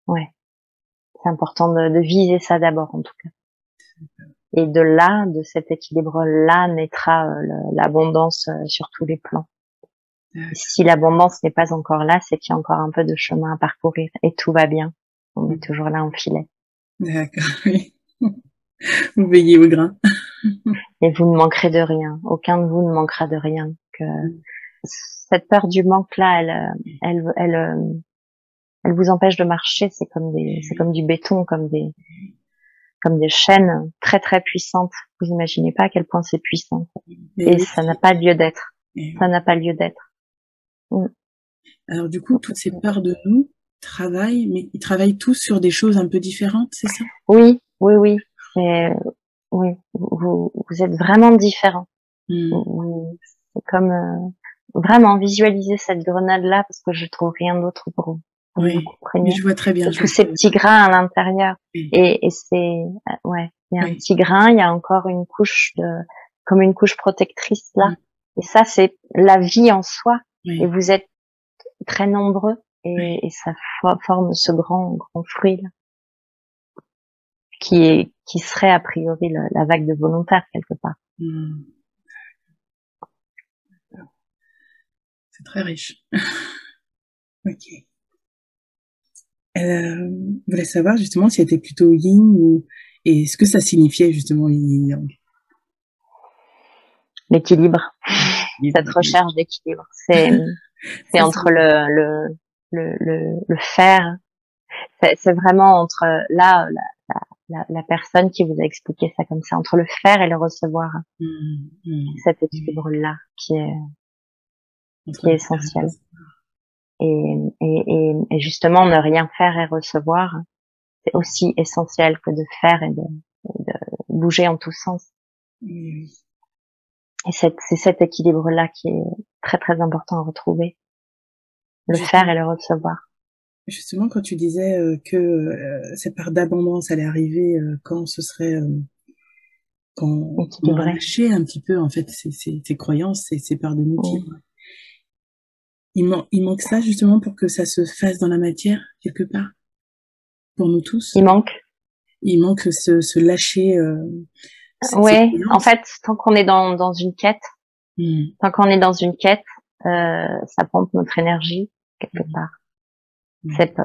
Speaker 1: ouais, c'est important de viser ça d'abord, en tout cas. Et de là, de cet équilibre-là, naîtra l'abondance sur tous les plans. Et si l'abondance n'est pas encore là, c'est qu'il y a encore un peu de chemin à parcourir et tout va bien. On est toujours là en filet.
Speaker 2: D'accord, oui. Vous veillez au grain.
Speaker 1: Et vous ne manquerez de rien. Aucun de vous ne manquera de rien. Que cette peur du manque-là, elle vous empêche de marcher. C'est comme du béton, comme des chaînes très très puissantes. Vous imaginez pas à quel point c'est puissant. Et ça n'a pas lieu d'être. Ça n'a pas lieu d'être.
Speaker 2: Alors du coup, toutes ces parts de nous travaillent, mais ils travaillent tous sur des choses un peu différentes, c'est ça?
Speaker 1: Oui, oui, oui. Oui, vous êtes vraiment différents. C'est comme vraiment visualiser cette grenade-là parce que je trouve rien d'autre pour vous.
Speaker 2: Oui, mais je vois très bien.
Speaker 1: Tous ces petits grains à l'intérieur. Oui. Et c'est ouais, il y a un petit grain, il y a encore une couche comme une couche protectrice là. Et ça c'est la vie en soi. Et vous êtes très nombreux et ça forme ce grand fruit là. Qui serait a priori la vague de volontaires quelque part.
Speaker 2: C'est très riche. Ok. Je voulais savoir justement si c'était plutôt yin et ce que ça signifiait justement yin yang.
Speaker 1: L'équilibre. Cette recherche d'équilibre. C'est entre le faire. C'est vraiment entre la personne qui vous a expliqué ça comme ça, entre le faire et le recevoir. Cet équilibre-là qui est essentiel. Et justement, ne rien faire et recevoir, c'est aussi essentiel que de faire et de bouger en tous sens. Et c'est cet équilibre-là qui est très très important à retrouver. Le faire et le recevoir.
Speaker 2: Justement, quand tu disais que cette part d'abondance allait arriver quand ce serait quand on lâchait un petit peu en fait ces croyances, ces parts de nous qui il manque ça justement pour que ça se fasse dans la matière quelque part pour nous tous. Il manque ce lâcher.
Speaker 1: Ouais, en fait, tant qu'on est dans une quête, tant qu'on est dans une quête, ça pompe notre énergie quelque part.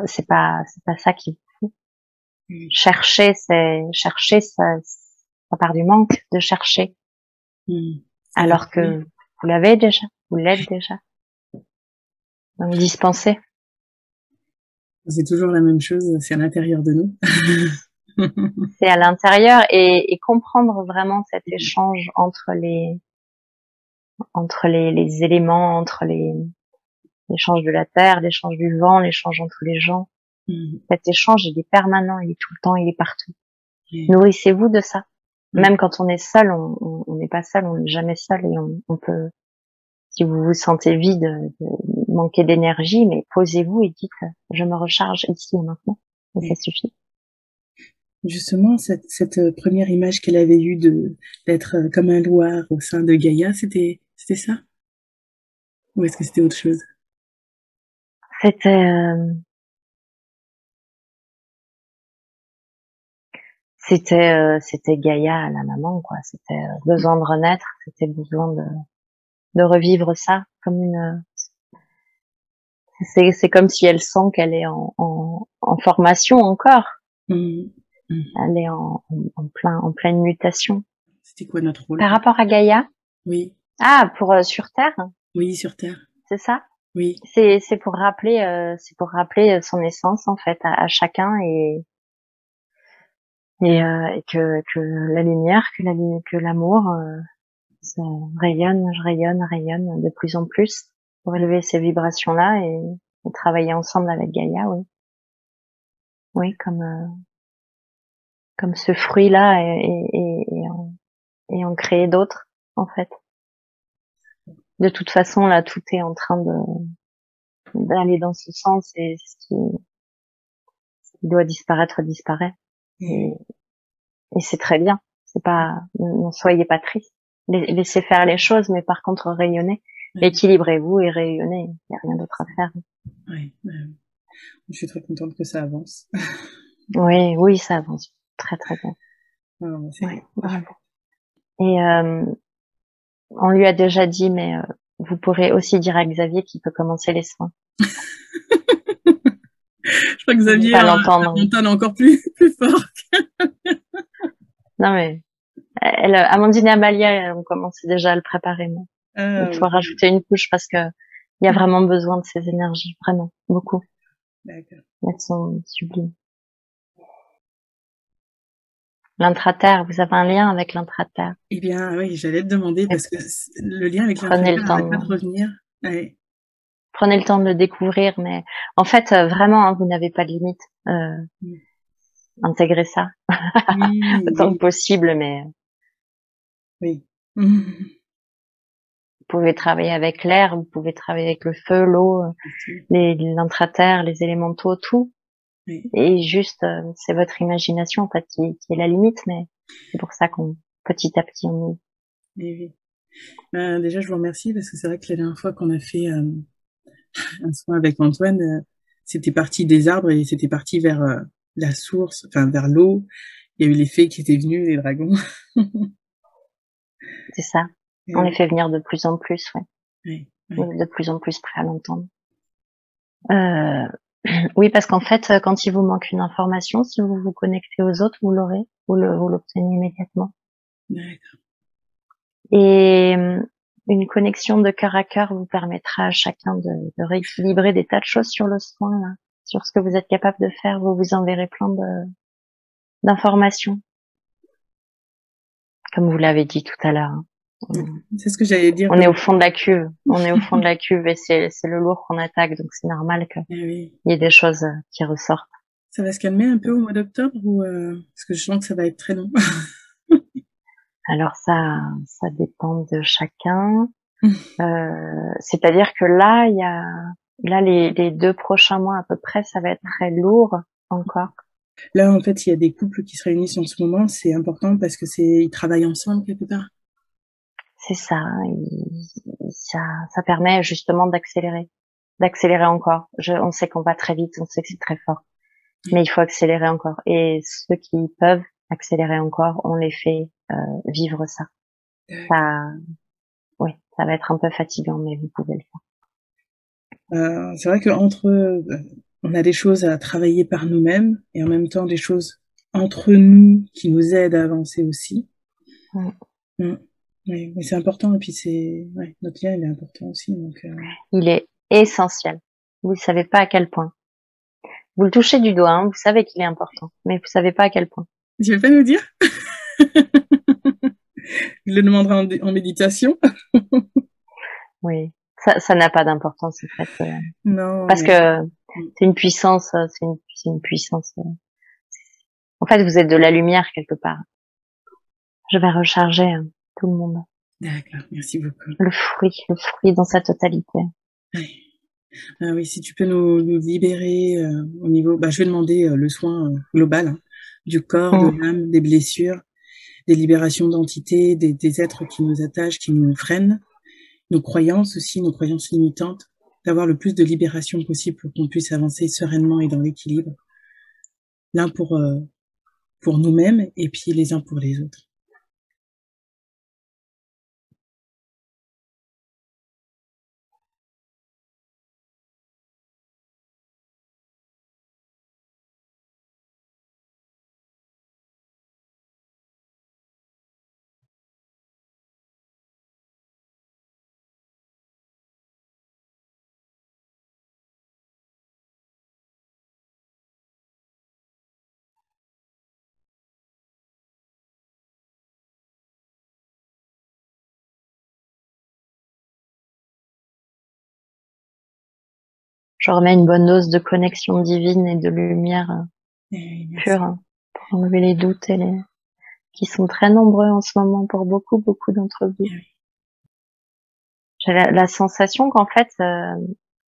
Speaker 1: C'est pas ça qui vous fout. Chercher, ça part du manque de chercher. Alors que vous l'avez déjà, vous l'êtes déjà. Donc dispenser.
Speaker 2: C'est toujours la même chose, c'est à l'intérieur de nous.
Speaker 1: C'est à l'intérieur et comprendre vraiment cet échange entre les éléments, entre l'échange de la terre, l'échange du vent, l'échange entre les gens. Cet échange, il est permanent, il est tout le temps, il est partout. Nourrissez-vous de ça. Même quand on est seul, on n'est pas seul, on n'est jamais seul et on peut, si vous vous sentez vide, manquer d'énergie, mais posez-vous et dites, je me recharge ici et maintenant. Et ça suffit.
Speaker 2: Justement, cette première image qu'elle avait eue d'être comme un loir au sein de Gaïa, c'était ça? Ou est-ce que c'était autre chose?
Speaker 1: C'était Gaïa, la maman, quoi. C'était besoin de renaître, c'était besoin de revivre ça comme c'est comme si elle sent qu'elle est en formation encore. Elle est en pleine mutation.
Speaker 2: C'était quoi notre rôle?
Speaker 1: Par rapport à Gaïa?
Speaker 2: Oui.
Speaker 1: Ah, sur Terre?
Speaker 2: Oui, sur Terre.
Speaker 1: C'est ça?
Speaker 2: Oui.
Speaker 1: C'est pour rappeler son essence, en fait, à chacun et que la lumière, que l'amour, ça rayonne de plus en plus pour élever ces vibrations-là et travailler ensemble avec Gaïa, oui. Oui, comme ce fruit-là et en créer d'autres, en fait. De toute façon, là, tout est en train d'aller dans ce sens et ce qui doit disparaître disparaît. Et c'est très bien. C'est pas, n'en soyez pas triste. Laissez faire les choses, mais par contre, rayonnez. Équilibrez-vous et rayonnez. Il n'y a rien d'autre à faire.
Speaker 2: Oui. Je suis très contente que ça avance.
Speaker 1: Oui, ça avance très très bien. Ouais, bravo. Et on lui a déjà dit, mais vous pourrez aussi dire à Xavier qu'il peut commencer les soins.
Speaker 2: Je crois que Xavier
Speaker 1: Pas l'entendre.
Speaker 2: entend encore plus fort.
Speaker 1: Non mais Amandine et Amalia ont commencé déjà à le préparer. Mais il faut rajouter une couche parce que il y a vraiment besoin de ces énergies, vraiment beaucoup.
Speaker 2: D'accord.
Speaker 1: Elles sont sublimes. L'intraterre, vous avez un lien avec l'intraterre?
Speaker 2: Eh bien, oui, j'allais te demander parce que le lien avec
Speaker 1: Prenez le
Speaker 2: l'intraterre
Speaker 1: temps
Speaker 2: n'arrête pas de revenir. Ouais.
Speaker 1: Prenez le temps de le découvrir, mais en fait, vraiment, hein, vous n'avez pas de limite. Intégrez ça autant que possible, mais
Speaker 2: oui.
Speaker 1: Vous pouvez travailler avec l'air, vous pouvez travailler avec le feu, l'eau, l'intraterre, les élémentaux, tout.
Speaker 2: Oui.
Speaker 1: Et juste, c'est votre imagination en fait qui est la limite, mais c'est pour ça qu'on petit à petit on.
Speaker 2: Oui. Déjà, je vous remercie parce que c'est vrai que la dernière fois qu'on a fait un soin avec Antoine, c'était parti des arbres et c'était parti vers la source, enfin vers l'eau. Il y a eu les fées qui étaient venues, les dragons.
Speaker 1: C'est ça. On les fait venir de plus en plus, ouais.
Speaker 2: Oui.
Speaker 1: De plus en plus prêts à l'entendre. Oui, parce qu'en fait, quand il vous manque une information, si vous vous connectez aux autres, vous l'aurez, vous l'obtenez immédiatement.
Speaker 2: D'accord.
Speaker 1: Et une connexion de cœur à cœur vous permettra à chacun de rééquilibrer des tas de choses sur le soin, là, sur ce que vous êtes capable de faire. Vous vous enverrez plein d'informations, comme vous l'avez dit tout à l'heure.
Speaker 2: C'est ce que j'allais dire.
Speaker 1: On est au fond de la cuve. On est au fond de la cuve et c'est le lourd qu'on attaque, donc c'est normal qu'il y ait des choses qui ressortent.
Speaker 2: Ça va se calmer un peu au mois d'octobre ou parce que je sens que ça va être très long.
Speaker 1: Alors ça dépend de chacun. C'est-à-dire que là, les 2 prochains mois à peu près, ça va être très lourd encore.
Speaker 2: Là, en fait, il y a des couples qui se réunissent en ce moment. C'est important parce que ils travaillent ensemble quelque part.
Speaker 1: C'est ça. Ça permet justement d'accélérer encore. On sait qu'on va très vite, on sait que c'est très fort, mais il faut accélérer encore. Et ceux qui peuvent accélérer encore, on les fait vivre ça. Oui, ça va être un peu fatigant, mais vous pouvez le
Speaker 2: faire. C'est vrai qu'entre on a des choses à travailler par nous-mêmes et en même temps des choses entre nous qui nous aident à avancer aussi. Oui, mais c'est important et puis notre lien il est important aussi. Donc,
Speaker 1: il est essentiel. Vous ne savez pas à quel point. Vous le touchez du doigt, hein, vous savez qu'il est important, mais vous savez pas à quel point.
Speaker 2: Tu veux pas nous dire? Je le demanderai en méditation.
Speaker 1: Oui, ça n'a pas d'importance en fait.
Speaker 2: Non.
Speaker 1: Parce que c'est une puissance, c'est une puissance. En fait, vous êtes de la lumière quelque part. Je vais recharger tout le monde.
Speaker 2: D'accord, merci beaucoup.
Speaker 1: Le fruit dans sa totalité.
Speaker 2: Oui. Oui, si tu peux nous libérer au niveau, je vais demander le soin global du corps, de l'âme, des blessures, des libérations d'entités, des êtres qui nous attachent, qui nous freinent, nos croyances aussi, nos croyances limitantes, d'avoir le plus de libération possible pour qu'on puisse avancer sereinement et dans l'équilibre, l'un pour nous-mêmes et puis les uns pour les autres.
Speaker 1: Je remets une bonne dose de connexion divine et de lumière pure pour enlever les doutes qui sont très nombreux en ce moment pour beaucoup d'entre vous. J'ai la sensation qu'en fait,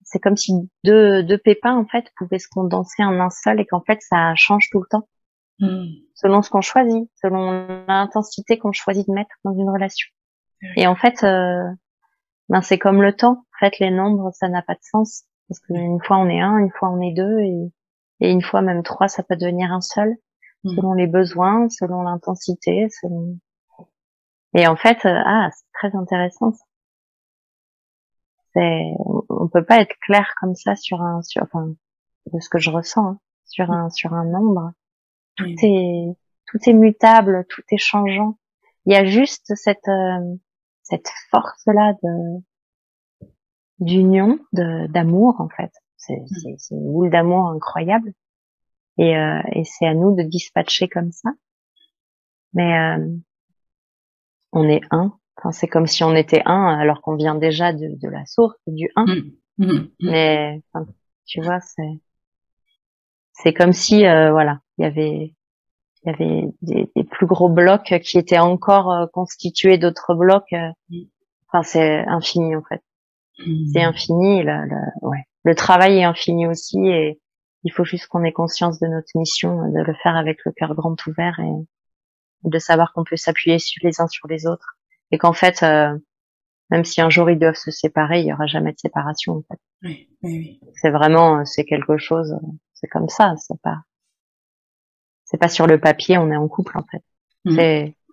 Speaker 1: c'est comme si deux pépins en fait pouvaient se condenser en un seul et qu'en fait ça change tout le temps selon ce qu'on choisit, selon l'intensité qu'on choisit de mettre dans une relation. Et en fait, c'est comme le temps. En fait, les nombres, ça n'a pas de sens parce qu'une fois on est un, une fois on est deux et une fois même trois, ça peut devenir un seul. selon les besoins, selon l'intensité, selon... Et en fait, c'est très intéressant. On peut pas être clair comme ça enfin, de ce que je ressens, hein, sur un nombre. Tout est mutable, tout est changeant. Il y a juste cette force-là d'union, d'amour, en fait. C'est une boule d'amour incroyable. Et c'est à nous de dispatcher comme ça. Mais on est un. Enfin, c'est comme si on était un, alors qu'on vient déjà de la source, du un. Mais enfin, tu vois, c'est comme si voilà, il y avait des plus gros blocs qui étaient encore constitués d'autres blocs. Enfin, c'est infini en fait. C'est infini. Le travail est infini aussi, et il faut juste qu'on ait conscience de notre mission, de le faire avec le cœur grand ouvert, et de savoir qu'on peut s'appuyer les uns sur les autres, et qu'en fait, même si un jour ils doivent se séparer, il y aura jamais de séparation en fait.
Speaker 2: Oui.
Speaker 1: C'est vraiment, c'est quelque chose, c'est comme ça, c'est pas sur le papier, on est en couple en fait.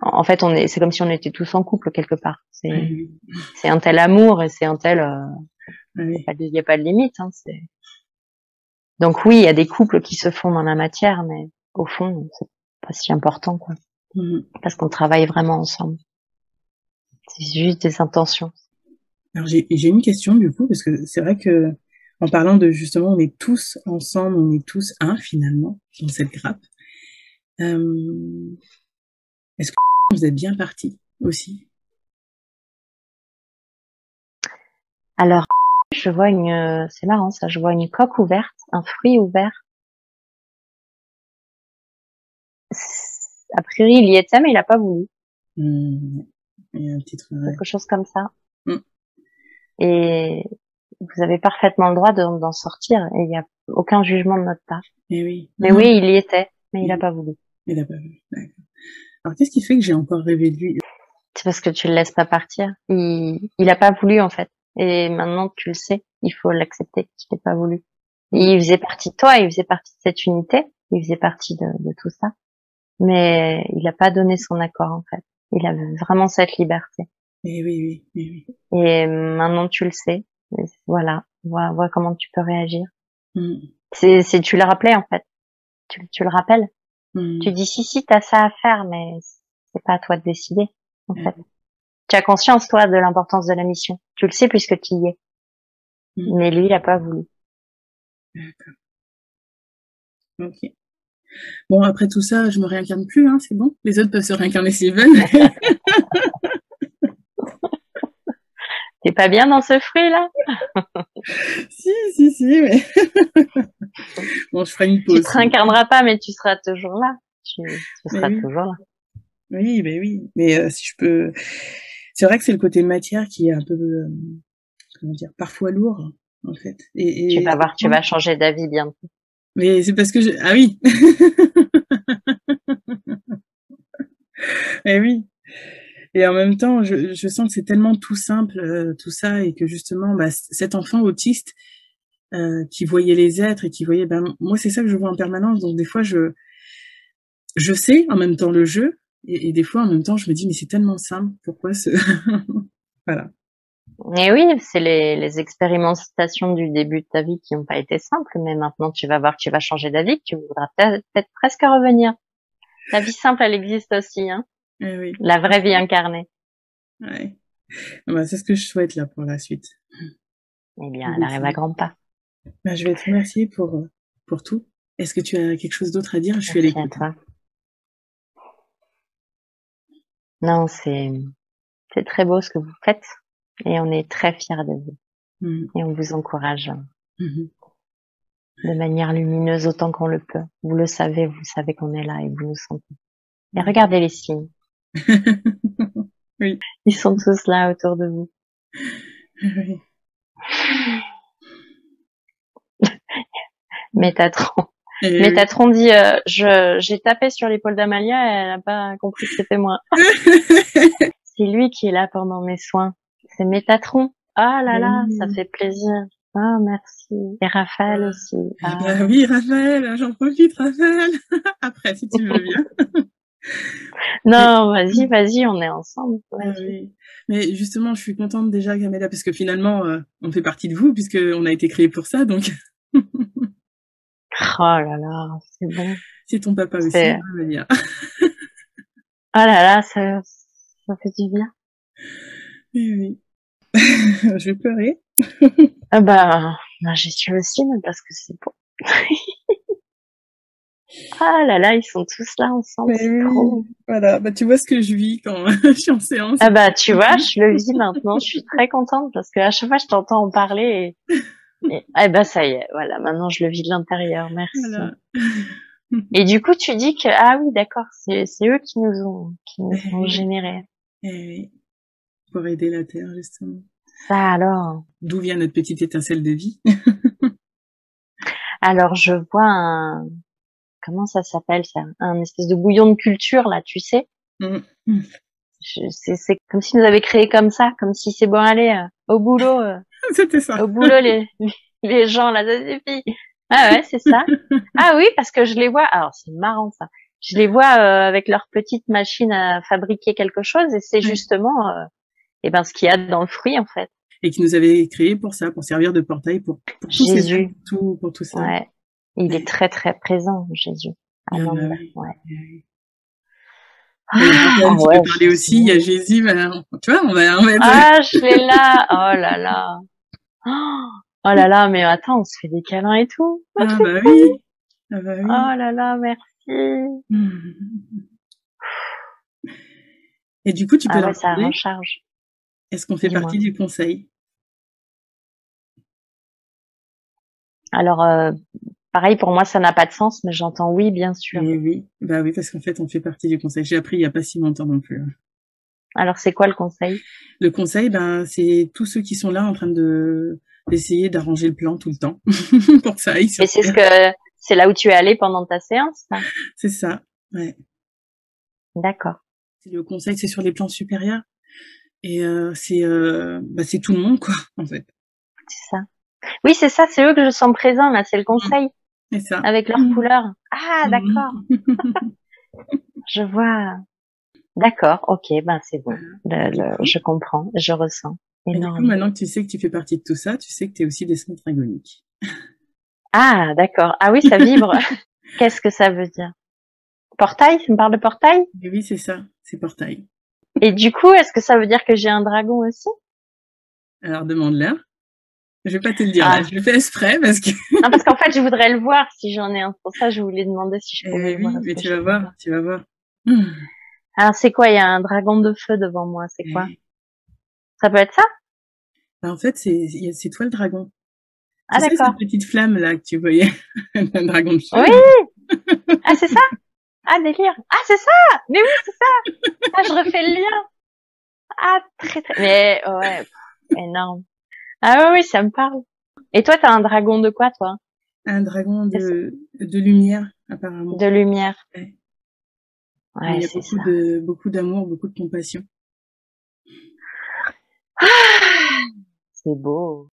Speaker 1: En fait, c'est comme si on était tous en couple quelque part. C'est un tel amour, et c'est un tel, il y a pas de limite, hein, donc oui, il y a des couples qui se font dans la matière, mais au fond, c'est pas si important, quoi. Parce qu'on travaille vraiment ensemble. C'est juste des intentions.
Speaker 2: Alors j'ai une question du coup, parce que c'est vrai que en parlant de justement, on est tous ensemble, on est tous un finalement dans cette grappe. Est-ce que vous êtes bien partis aussi?
Speaker 1: Alors, je vois c'est marrant ça, je vois une coque ouverte, un fruit ouvert. A priori, il y était, mais il a pas voulu.
Speaker 2: Il y a un petit truc.
Speaker 1: Quelque chose comme ça. Et vous avez parfaitement le droit d'en sortir, et il n'y a aucun jugement de notre part.
Speaker 2: Mais oui.
Speaker 1: Mais oui, il y était, mais il a pas voulu.
Speaker 2: Il a pas voulu, d'accord. Alors, qu'est-ce qui fait que j'ai encore rêvé de lui?
Speaker 1: C'est parce que tu le laisses pas partir. Il a pas voulu, en fait. Et maintenant, tu le sais, il faut l'accepter qu'il n'ait pas voulu. Et il faisait partie de toi, il faisait partie de cette unité, il faisait partie de tout ça. Mais il a pas donné son accord, en fait. Il avait vraiment cette liberté.
Speaker 2: Et oui.
Speaker 1: Et maintenant, tu le sais. Et voilà. Vois comment tu peux réagir. Tu le rappelais, en fait. Tu le rappelles. Tu dis si, t'as ça à faire, mais c'est pas à toi de décider, en fait. Tu as conscience, toi, de l'importance de la mission. Tu le sais puisque tu y es. Mais lui, il a pas voulu.
Speaker 2: D'accord. Ok. Bon, après tout ça, je me réincarne plus, hein, c'est bon. Les autres peuvent se réincarner s'ils veulent.
Speaker 1: T'es pas bien dans ce fruit-là?
Speaker 2: Si, mais... Bon, je ferai une pause.
Speaker 1: Tu te réincarneras pas, mais tu seras toujours là. Tu seras toujours là.
Speaker 2: Oui, mais si je peux... C'est vrai que c'est le côté matière qui est un peu, comment dire, parfois lourd, en fait. Et
Speaker 1: tu vas voir, tu vas changer d'avis bientôt.
Speaker 2: Mais c'est parce que ah oui. Eh oui. Et en même temps, je sens que c'est tellement tout simple, tout ça, et que justement, cet enfant autiste qui voyait les êtres et qui voyait, moi c'est ça que je vois en permanence. Donc des fois, je sais en même temps le jeu, et des fois en même temps, je me dis mais c'est tellement simple, pourquoi voilà.
Speaker 1: Et oui, c'est les expérimentations du début de ta vie qui n'ont pas été simples, mais maintenant tu vas voir que tu vas changer d'avis, que tu voudras peut-être presque revenir. La vie simple, elle existe aussi, hein.
Speaker 2: Oui.
Speaker 1: La vraie vie incarnée.
Speaker 2: Ouais. C'est ce que je souhaite là pour la suite.
Speaker 1: Eh bien, elle arrive à grands pas.
Speaker 2: Je vais te remercier pour tout. Est-ce que tu as quelque chose d'autre à dire? Je suis à l'écoute.
Speaker 1: Non, c'est très beau ce que vous faites, et on est très fiers de vous. Et on vous encourage de manière lumineuse autant qu'on le peut. Vous savez qu'on est là et vous nous sentez. Et regardez les signes.
Speaker 2: Oui.
Speaker 1: Ils sont tous là autour de vous.
Speaker 2: Oui.
Speaker 1: Métatron. Métatron dit j'ai tapé sur l'épaule d'Amalia et elle n'a pas compris que c'était moi. C'est lui qui est là pendant mes soins. C'est Métatron. Ah là là, ça fait plaisir. Ah, merci. Et Raphaël
Speaker 2: Voilà.
Speaker 1: aussi.
Speaker 2: Eh ben oui, Raphaël, j'en profite, Raphaël. Après, si tu veux bien. Mais,
Speaker 1: Non, vas-y, on est ensemble.
Speaker 2: ah
Speaker 1: Vas-y.
Speaker 2: oui. Mais justement, je suis contente déjà, Camélia, parce que finalement, on fait partie de vous, puisque on a été créé pour ça, donc
Speaker 1: Oh là là, c'est bon.
Speaker 2: c'est ton papa aussi,
Speaker 1: C'est,
Speaker 2: hein, Amélia.
Speaker 1: oh là là, ça fait du bien.
Speaker 2: Oui, oui. Je vais pleurer.
Speaker 1: Ah bah, j'y suis aussi, mais parce que c'est beau. Ah là là, ils sont tous là ensemble,
Speaker 2: Mais
Speaker 1: c'est trop
Speaker 2: oui,
Speaker 1: bon.
Speaker 2: voilà. Bah, tu vois ce que je vis quand je suis en séance
Speaker 1: Ah
Speaker 2: et que
Speaker 1: bah, tu
Speaker 2: je
Speaker 1: vois,
Speaker 2: suis
Speaker 1: je le vis maintenant, je suis très contente parce que à chaque fois, je t'entends en parler eh ben, ça y est, voilà, maintenant je le vis de l'intérieur, merci.
Speaker 2: voilà.
Speaker 1: Et du coup, tu dis que, ah oui, d'accord, c'est eux qui nous
Speaker 2: Eh
Speaker 1: ont
Speaker 2: oui,
Speaker 1: générés.
Speaker 2: eh oui. Pour aider la Terre, justement.
Speaker 1: Ça alors.
Speaker 2: D'où vient notre petite étincelle de vie?
Speaker 1: Alors, je vois comment ça s'appelle ça? Un espèce de bouillon de culture, là, tu sais?
Speaker 2: Mmh. Mmh.
Speaker 1: C'est comme s'ils nous avaient créé comme ça, comme si c'est bon, allez,
Speaker 2: C'était ça.
Speaker 1: au boulot, les gens, là, ça suffit. Ah ouais, c'est ça. Ah oui, parce que je les vois, alors c'est marrant ça. Je les vois avec leur petite machine à fabriquer quelque chose et c'est
Speaker 2: Ouais.
Speaker 1: justement, eh ben, ce qu'il y a dans le fruit, en fait.
Speaker 2: Et qui nous avait créés pour ça, pour servir de portail pour tous ces êtres,
Speaker 1: Jésus,
Speaker 2: pour tout ça.
Speaker 1: ouais. Il est
Speaker 2: Ouais.
Speaker 1: très, très présent, Jésus.
Speaker 2: Ah bah
Speaker 1: Ananda,
Speaker 2: oui.
Speaker 1: ouais.
Speaker 2: Ouais. Bah, il y a
Speaker 1: Ah
Speaker 2: Raphaël qui
Speaker 1: ouais,
Speaker 2: peut parler aussi, il y a Jésus, bah, tu vois, on va être
Speaker 1: ah, je l'ai là. Oh là là. Oh là là, mais attends, on se fait des câlins et tout. Oh,
Speaker 2: ah
Speaker 1: c'est
Speaker 2: bah
Speaker 1: trop
Speaker 2: oui,
Speaker 1: mignon.
Speaker 2: ah bah oui.
Speaker 1: Oh là là, merci.
Speaker 2: Mmh. Et du coup, tu peux
Speaker 1: Ah
Speaker 2: leur
Speaker 1: ouais, ça
Speaker 2: demander,
Speaker 1: recharge.
Speaker 2: est-ce qu'on fait
Speaker 1: Dis-moi.
Speaker 2: partie du conseil?
Speaker 1: Alors, pareil, pour moi, ça n'a pas de sens, mais j'entends oui, bien sûr.
Speaker 2: Et oui, bah oui, parce qu'en fait, on fait partie du conseil. J'ai appris il y a pas si longtemps non plus, hein.
Speaker 1: Alors, c'est quoi le conseil?
Speaker 2: Le conseil, ben, c'est tous ceux qui sont là en train d'essayer d'arranger le plan tout le temps pour que ça aille
Speaker 1: Et
Speaker 2: sur Terre.
Speaker 1: c'est là où tu es allé pendant ta séance, là?
Speaker 2: C'est ça, ouais.
Speaker 1: D'accord.
Speaker 2: C'est le conseil, c'est sur les plans supérieurs et c'est tout le monde, quoi, en fait.
Speaker 1: C'est ça. Oui, c'est ça, c'est eux que je sens présents, là, c'est le
Speaker 2: Mmh.
Speaker 1: conseil,
Speaker 2: C'est ça.
Speaker 1: avec leurs
Speaker 2: Mmh.
Speaker 1: couleurs. Ah, d'accord.
Speaker 2: Mmh.
Speaker 1: Je vois. D'accord, ok, ben c'est bon.
Speaker 2: Voilà. Et du coup
Speaker 1: Je comprends, je ressens. Énorme.
Speaker 2: maintenant que tu sais que tu fais partie de tout ça, tu sais que tu es aussi descente dragonique.
Speaker 1: Ah, d'accord. Ah oui, ça vibre. Qu'est-ce que ça veut dire? Portail? Tu me parles de portail?
Speaker 2: Et oui, c'est ça, c'est portail.
Speaker 1: Et du coup, est-ce que ça veut dire que j'ai un dragon aussi?
Speaker 2: Alors demande-leur. Je vais pas te le dire là,
Speaker 1: Ah,
Speaker 2: je le fais exprès parce que
Speaker 1: non, parce qu'en fait, je voudrais le voir si j'en ai un. C'est pour ça, je voulais demander si je pouvais
Speaker 2: eh
Speaker 1: le voir.
Speaker 2: oui,
Speaker 1: Est-ce
Speaker 2: mais
Speaker 1: que je peux le voir?
Speaker 2: tu vas voir. Mmh.
Speaker 1: Alors, c'est quoi? Il y a un dragon de feu devant moi. C'est quoi?
Speaker 2: Et
Speaker 1: Ça peut être ça?
Speaker 2: bah, en fait, c'est toi le dragon.
Speaker 1: Ah,
Speaker 2: Tu sais
Speaker 1: d'accord.
Speaker 2: cette petite flamme là que tu voyais? Un dragon de feu,
Speaker 1: Oui!
Speaker 2: là.
Speaker 1: Ah, c'est ça? Ah, délire. Ah, c'est ça! Mais oui, c'est ça! Ah, je refais le lien. Ah, très, très. Mais, ouais, énorme. Ah oui, oui, ça me parle. Et toi, t'as un dragon de quoi, toi?
Speaker 2: Un dragon
Speaker 1: C'est ça.
Speaker 2: de lumière apparemment.
Speaker 1: De lumière.
Speaker 2: Ouais. Mais il
Speaker 1: Ouais,
Speaker 2: y a
Speaker 1: c'est ça.
Speaker 2: beaucoup d'amour, beaucoup de compassion.
Speaker 1: C'est beau.